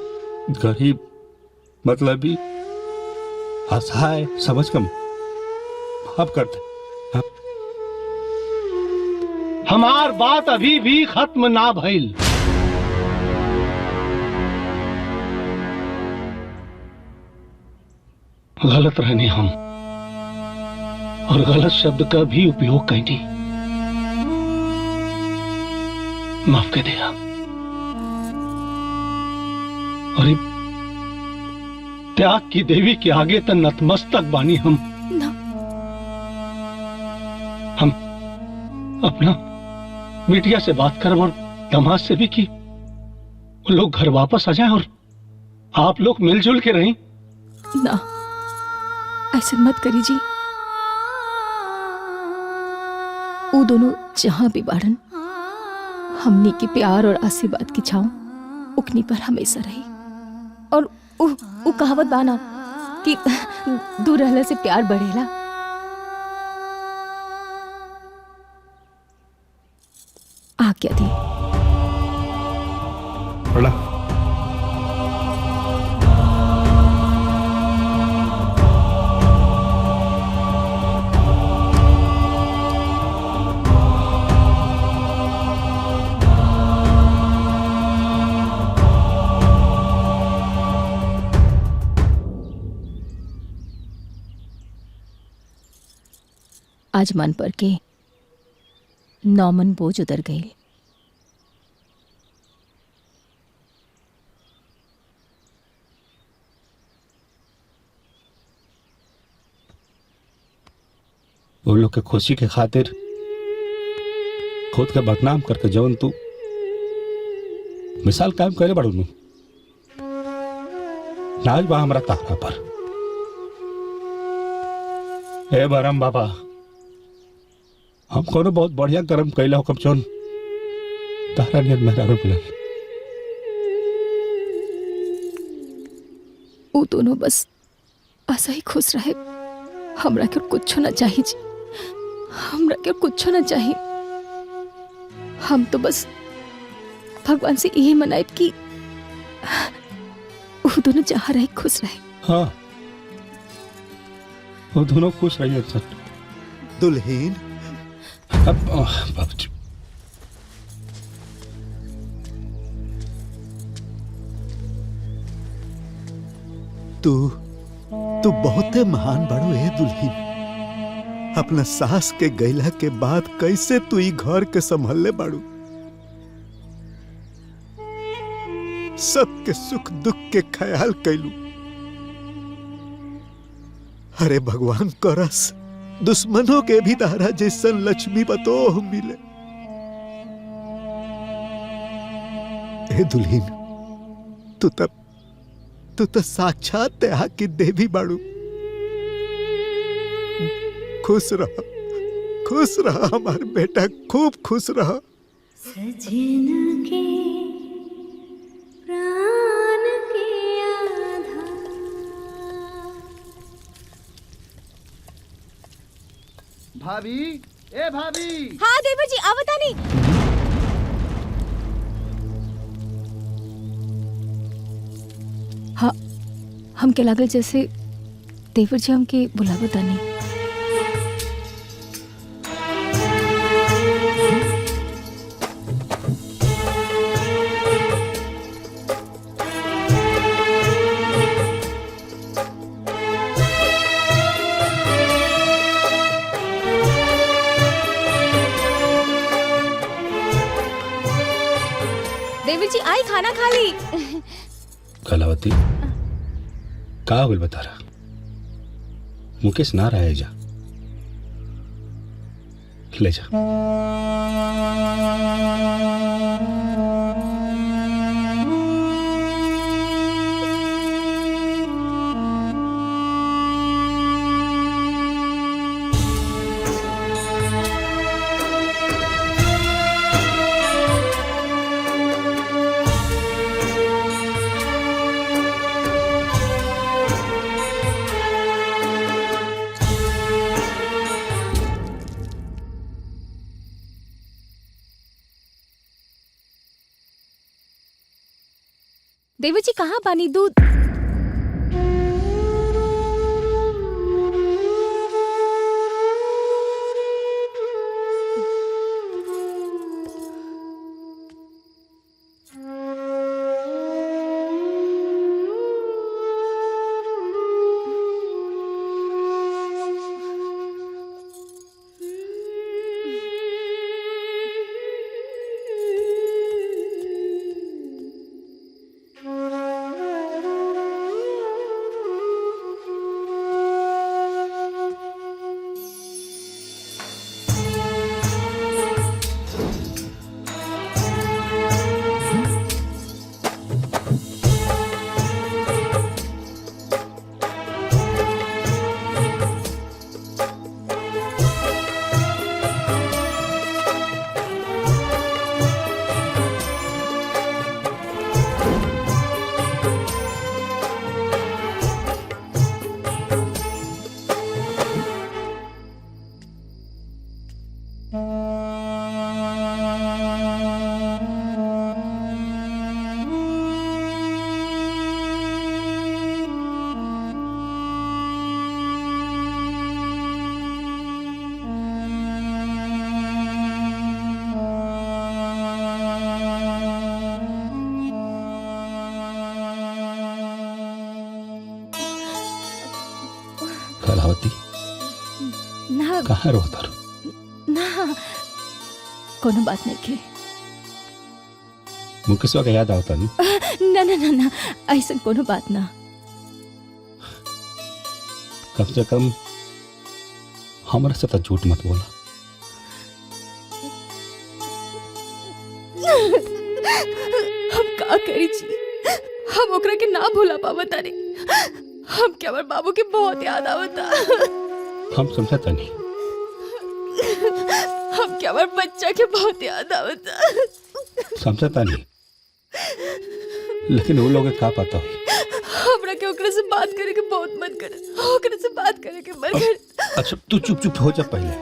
गरीब मतलब भी असहाय समझ कम अब करते हमार बात अभी भी खत्म ना भइल। गलत रहने हम और गलत शब्द का भी उपयोग कैदी, माफ कर दिया। अरे त्याग की देवी के आगे तो नतमस्तक बानी हम। हम अपना बिटिया से बात कर और दामाद से भी की वो लोग घर वापस आ जाएं और आप लोग मिलजुल के रहें। ना, ऐसे मत करी जी। वो दोनों जहां भी बाड़न हमनी के प्यार और आशीर्वाद की छांव उकनी पर हमेशा रही। और वो कहावत बाना कि दूर रहने से प्यार बढ़ेला। आज्ञा दी। आज मन पर के 9 मन बोझ उतर गए। उन लोग के खुशी के खातिर खुद के बदनाम करके जवन तू मिसाल कायम करे बड़ू नू नाज बा हमरा तारा पर। ए बरम बाबा, हम कोनो बहुत बढ़िया कर्म कैला हो कम चौन तारा नियत मेहरा मिलल। वो दोनों बस ऐसा ही खुश रहे। हमरा के कुछ ना चाहिए जी, हमरा के कुछ ना चाहिए। हम तो बस भगवान से यही मनाए कि वो दोनों जहाँ रहे खुश रहे। हाँ, वो दोनों खुश रहिए सर। दुल्हीन अब बाबूजी तू बहुते महान बड़ो है दुल्हीन। अपना सास के गैला के बाद कैसे तू ई घर के संभलले बाड़ू। सबके सुख दुख के ख्याल कैलू। अरे भगवान करस दुश्मनों के भी तारा जैसन लक्ष्मी बतोह मिले। हे दुल्हीन, तू तो साक्षात त्याग की देवी बाड़ू। खुश रहा हमार बेटा, खूब खुश रहा। सजन के प्राण के आधार। भाभी, ए भाभी। हाँ देवर जी, आवता नहीं। हाँ, हमके लागल जैसे देवर जी हमके बुलावता नहीं। खाना खा ली। कलावती का हो गइल बता रहा? मुकेश ना रहे जा, ले जा। देवी जी कहाँ बानी? दूध कलावती ना कहाँ रोता रो? ना कोनो बात नहीं के। मुकेशवा का याद आता नहीं? ना ना ना ना ऐसा कोनो बात ना। कम से कम हमारे साथ झूठ मत बोला। हम का करी जी? हम ओकरा के ना भूला पावा तारे। हम क्या हमारे बाबू की बहुत याद आवता। हम समझता नहीं। हम क्या हमारे बच्चा के बहुत याद आवता। समझता नहीं, लेकिन वो लोग का पता हुई। हमरा के ओकरा से बात करे के बहुत मन करे। ओकरा से बात करे के मन करे। अच्छा तू चुप चुप हो जा पहले।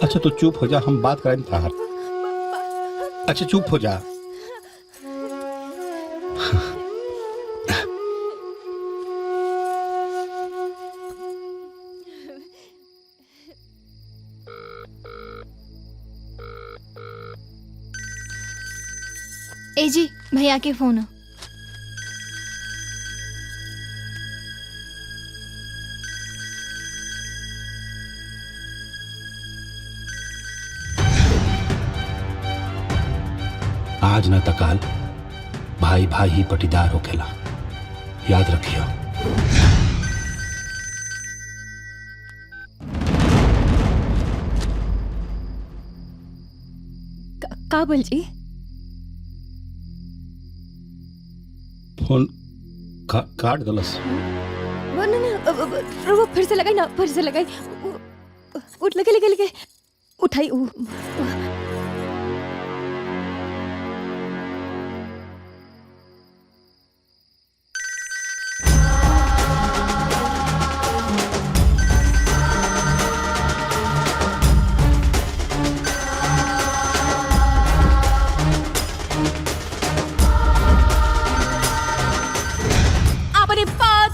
अच्छा तू चुप हो जा, हम बात करें बाहर। अच्छा चुप हो जा। ए जी भैया के फोन। आज न तकाल भाई भाई ही पटीदार होकेला, याद रखियो। का बोल जी? फोन काट दलस। वो ना वो फिर से लगाई ना, फिर से लगाई। उठ लगे लगे लगे उठाई।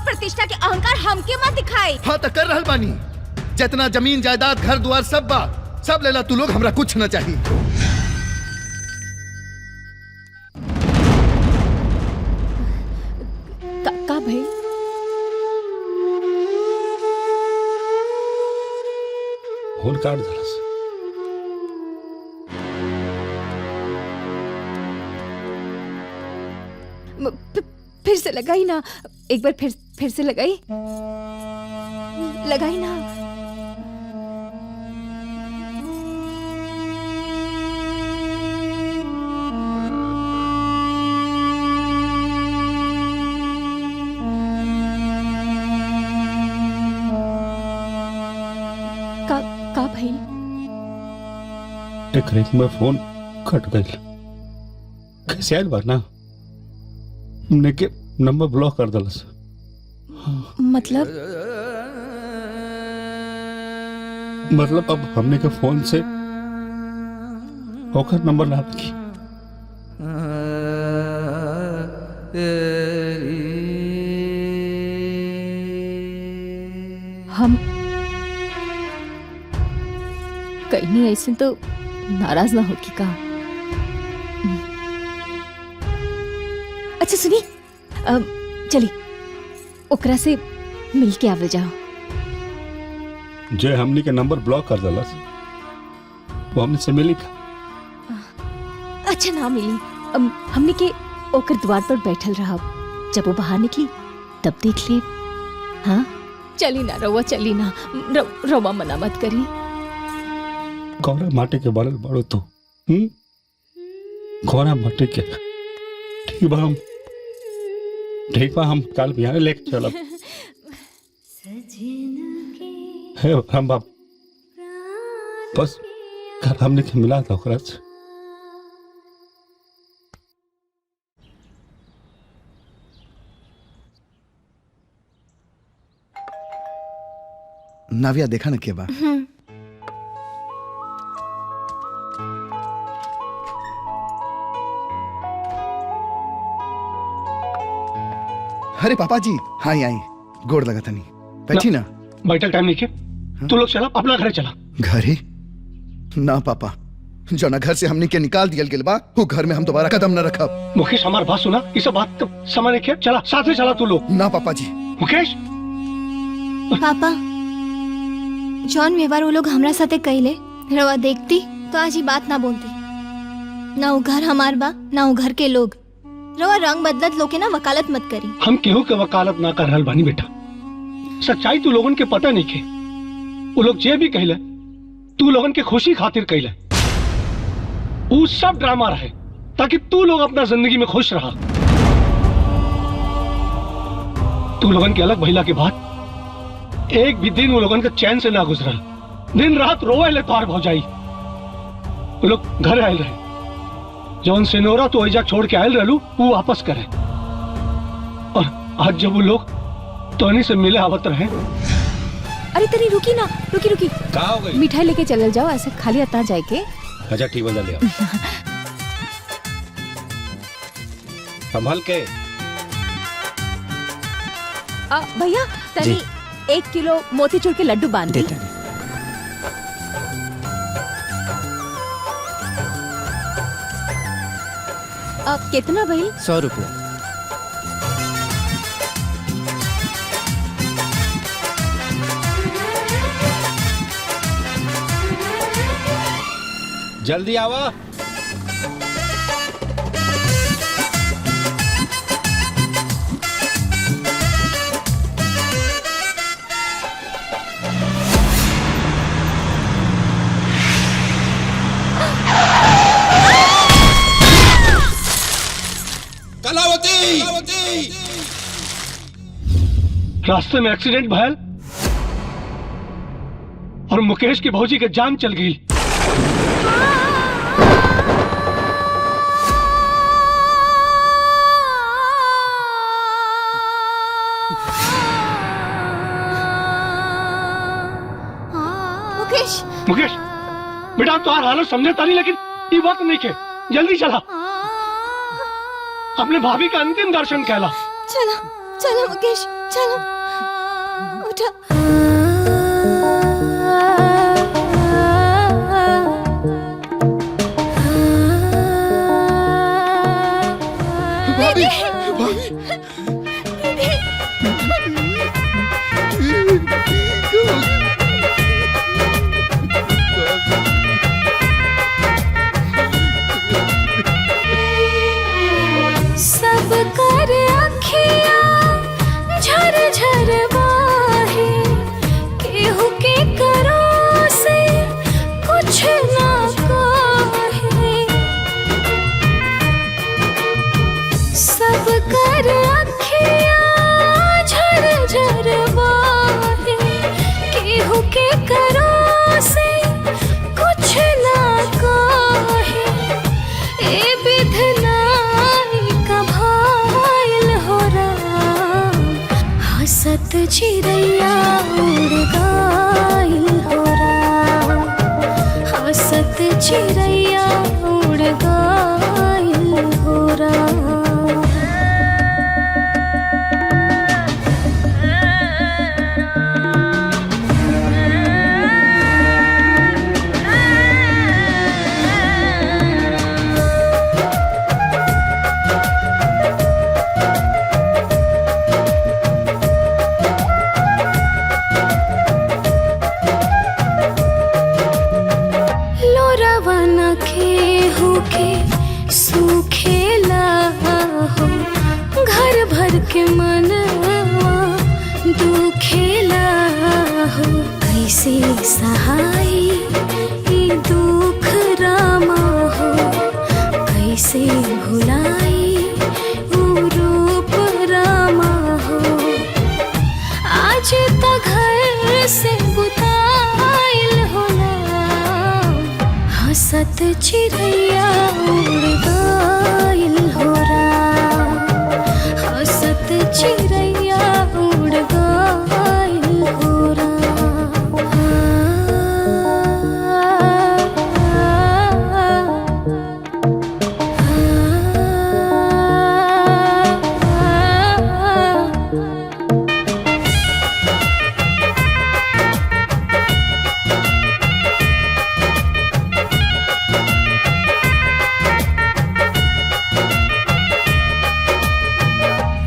प्रतिष्ठा के अहंकार हमके मत दिखाई। हाँ तो कर रहल बानी। जितना जमीन जायदाद घर द्वार सब बा, सब लेला तू लोग, हमरा कुछ न चाहिए। का भाई? फोन काट दलस। फिर से लगाई ना, एक बार फिर से लगाई ना। का भाई? एक रिंग में फोन कट गई। कैसे आयल बार ना हमने के नंबर ब्लॉक कर दलस। मतलब अब हमने के फोन से होकर नंबर ना की। हम कहीं नहीं ऐसे तो नाराज ना होगी का? अच्छा सुनी, चली ओकरा से मिल के आवे जाओ। जे हमने के नंबर ब्लॉक कर दलस वो हमने से मिली का? अच्छा ना मिली, हमने के ओकर द्वार पर बैठल रहा, जब वो बाहर निकली तब देख ले। हाँ चली ना रवा, चली ना, रवा मना मत करी। गौरा माटी के बनल बड़ो तू, गौरा माटी के। ठीक बा हम कल बिहार लेके चलब। हे हम बाप बस कल हमने के मिला था ओकरा से। नाविया देखा ना के बा? अरे पापा जी, हाँ आई गोड़ लगा था नहीं, बैठी ना। बैठक टाइम नहीं के, तू लोग चला अपना घर चला। घर ही ना पापा, जो ना घर से हमने के निकाल दिया गेल बा, वो घर में हम दोबारा कदम न रखब। मुकेश हमार बात सुना, इस बात तो समझ के चला, साथ में चला तू लोग। ना पापा जी। मुकेश पापा, जॉन व्यवहार वो लोग हमरा साथे कइले, रवा देखती तो आज ही बात ना बोलती। ना वो घर हमार बा, ना वो घर के लोग। रवा रंग बदलत लोग के ना वकालत मत करी। हम केहू के वकालत ना कर रहल बानी बेटा, सच्चाई तू लोगन के पता नहीं के। वो लोग जे भी कहले तू लोगन के खुशी खातिर कहले, वो सब ड्रामा रहे ताकि तू लोग अपना जिंदगी में खुश रहा। तू लोगन के अलग भइला के बाद एक भी दिन वो लोगन के चैन से ना गुजरल, दिन रात रोए ले तार भौजाई। वो लोग घर आयल रहे, जौन सिनोरा तो ऐजा छोड़ के आयल रहलू वो वापस करे, और आज जब वो लोग तोनी से मिले आवत रहे। अरे तेरी रुकी ना, रुकी कहाँ हो गई? मिठाई लेके चलल जाओ, ऐसे खाली अता जाए के। अच्छा ठीक बजा लिया। संभल के। भैया तनी 1 किलो मोतीचूर के लड्डू बांध दे। कितना भाई? 100 रुपया। जल्दी आवा। रास्ते में एक्सीडेंट भयल और मुकेश की भौजी के जान चल गई। मुकेश बेटा तुम्हारा हालत समझे तारी, लेकिन ये वक्त नहीं के, जल्दी चला, अपने भाभी का अंतिम दर्शन कहला। चलो चलो मुकेश, चलो उठा। भाभी, सब कर आँखें हंसत चिड़ैया उड़ गइल हो राम, हंसत चिड़ैया उड़ गइल हो राम। के मनवा दुखेला हो, कैसे सहाय ई दुख रामा हो, कैसे भुलाई ऊ रूप रामा हो। आज त घर से बुताइल होला, हंसत चिड़ैया उड़ गइल हो राम, हंसत चिड़ैया उड़ गइल हो राम।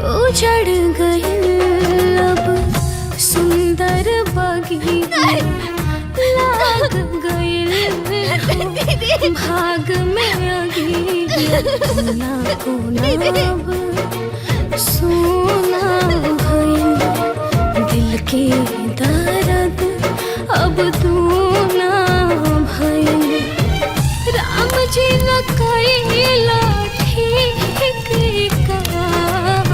उजड़ गइल अब सुंदर बगिया, लाग गइल हो भाग में अगिया, कोना कोना अब सोना भइल, दिल के दर्द अब दूना भइल। राम जी न कइला ठीक काम,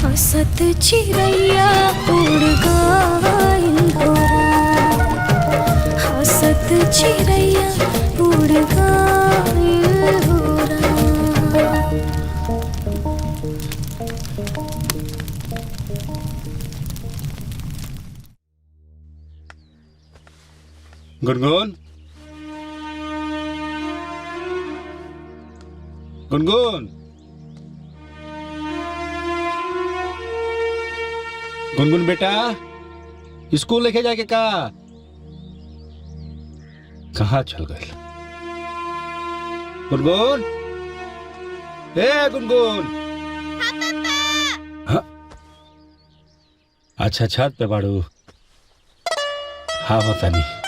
हंसत चिड़ैया उड़ गइल हो राम, हंसत चिड़ैया उड़ गइल हो राम। गुनगुन, गुनगुन, गुनगुन बेटा, स्कूल लेके जाके का कहाँ चल गए? गुनगुन, ए गुनगुन। हाँ? अच्छा छत पे बाड़ू। हाँ होता नहीं।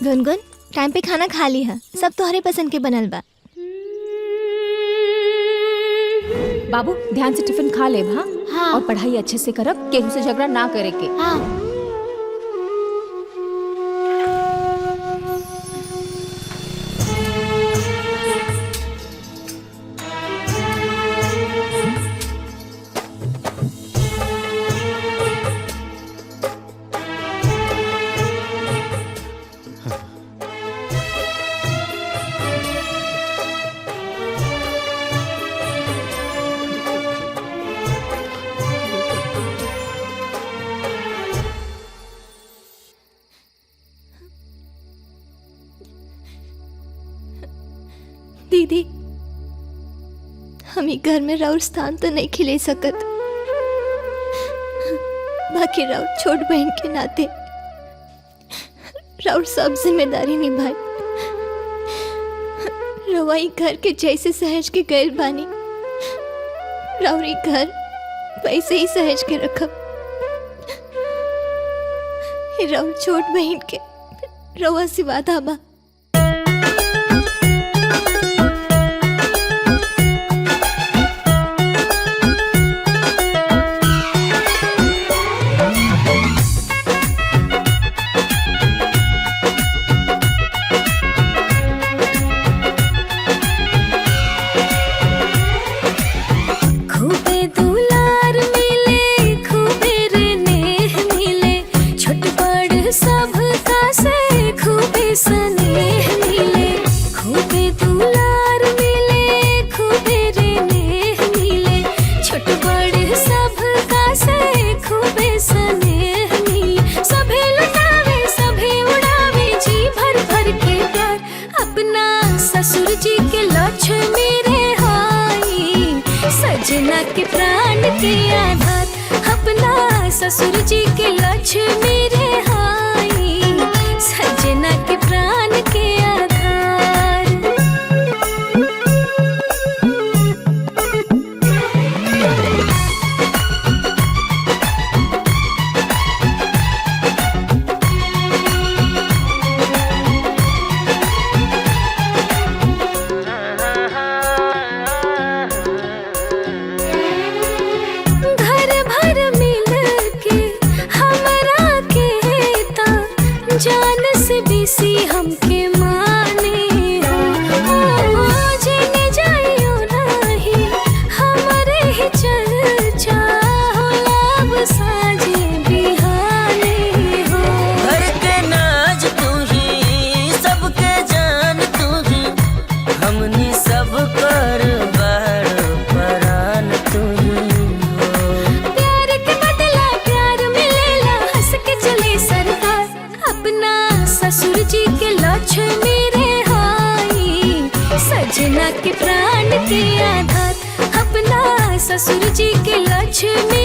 गुनगुन टाइम पे खाना खा ली है, सब तोहरे पसंद के बनल बा। बाबू ध्यान से टिफिन खा ले हाँ? हाँ। और पढ़ाई अच्छे से करब, केहू से झगड़ा ना करे के। हाँ। दीदी हम घर में राउर स्थान तो नहीं खिले सकत, बाकी राउर छोट बहन के नाते राउर सब जिम्मेदारी निभाई। रवाई घर के जैसे सहज के गैर बानी, राउरी घर वैसे ही सहज के रखब। राउर छोट बहन के रवा से वादा बा। सजना के प्राण के आधार, अपना ससुर जी के लक्ष्मी रे हाई, सजना के प्राण के आधार। जान से बेसी हमके माने हो, जेने जाइयो नाही हमारे ही चर्चा होला, अब साजे बिहाने हो। घर के नाज तू ही, सबके जान तू ही, हमनी सब कर बड़ परान तू ही हो। प्यार के बदला प्यार मिलेला, हंस के चले सरकार, अपना ससुर जी के लक्ष्मी रे हाई, सजना के प्राण के आधार, अपना ससुर जी के लक्ष्मी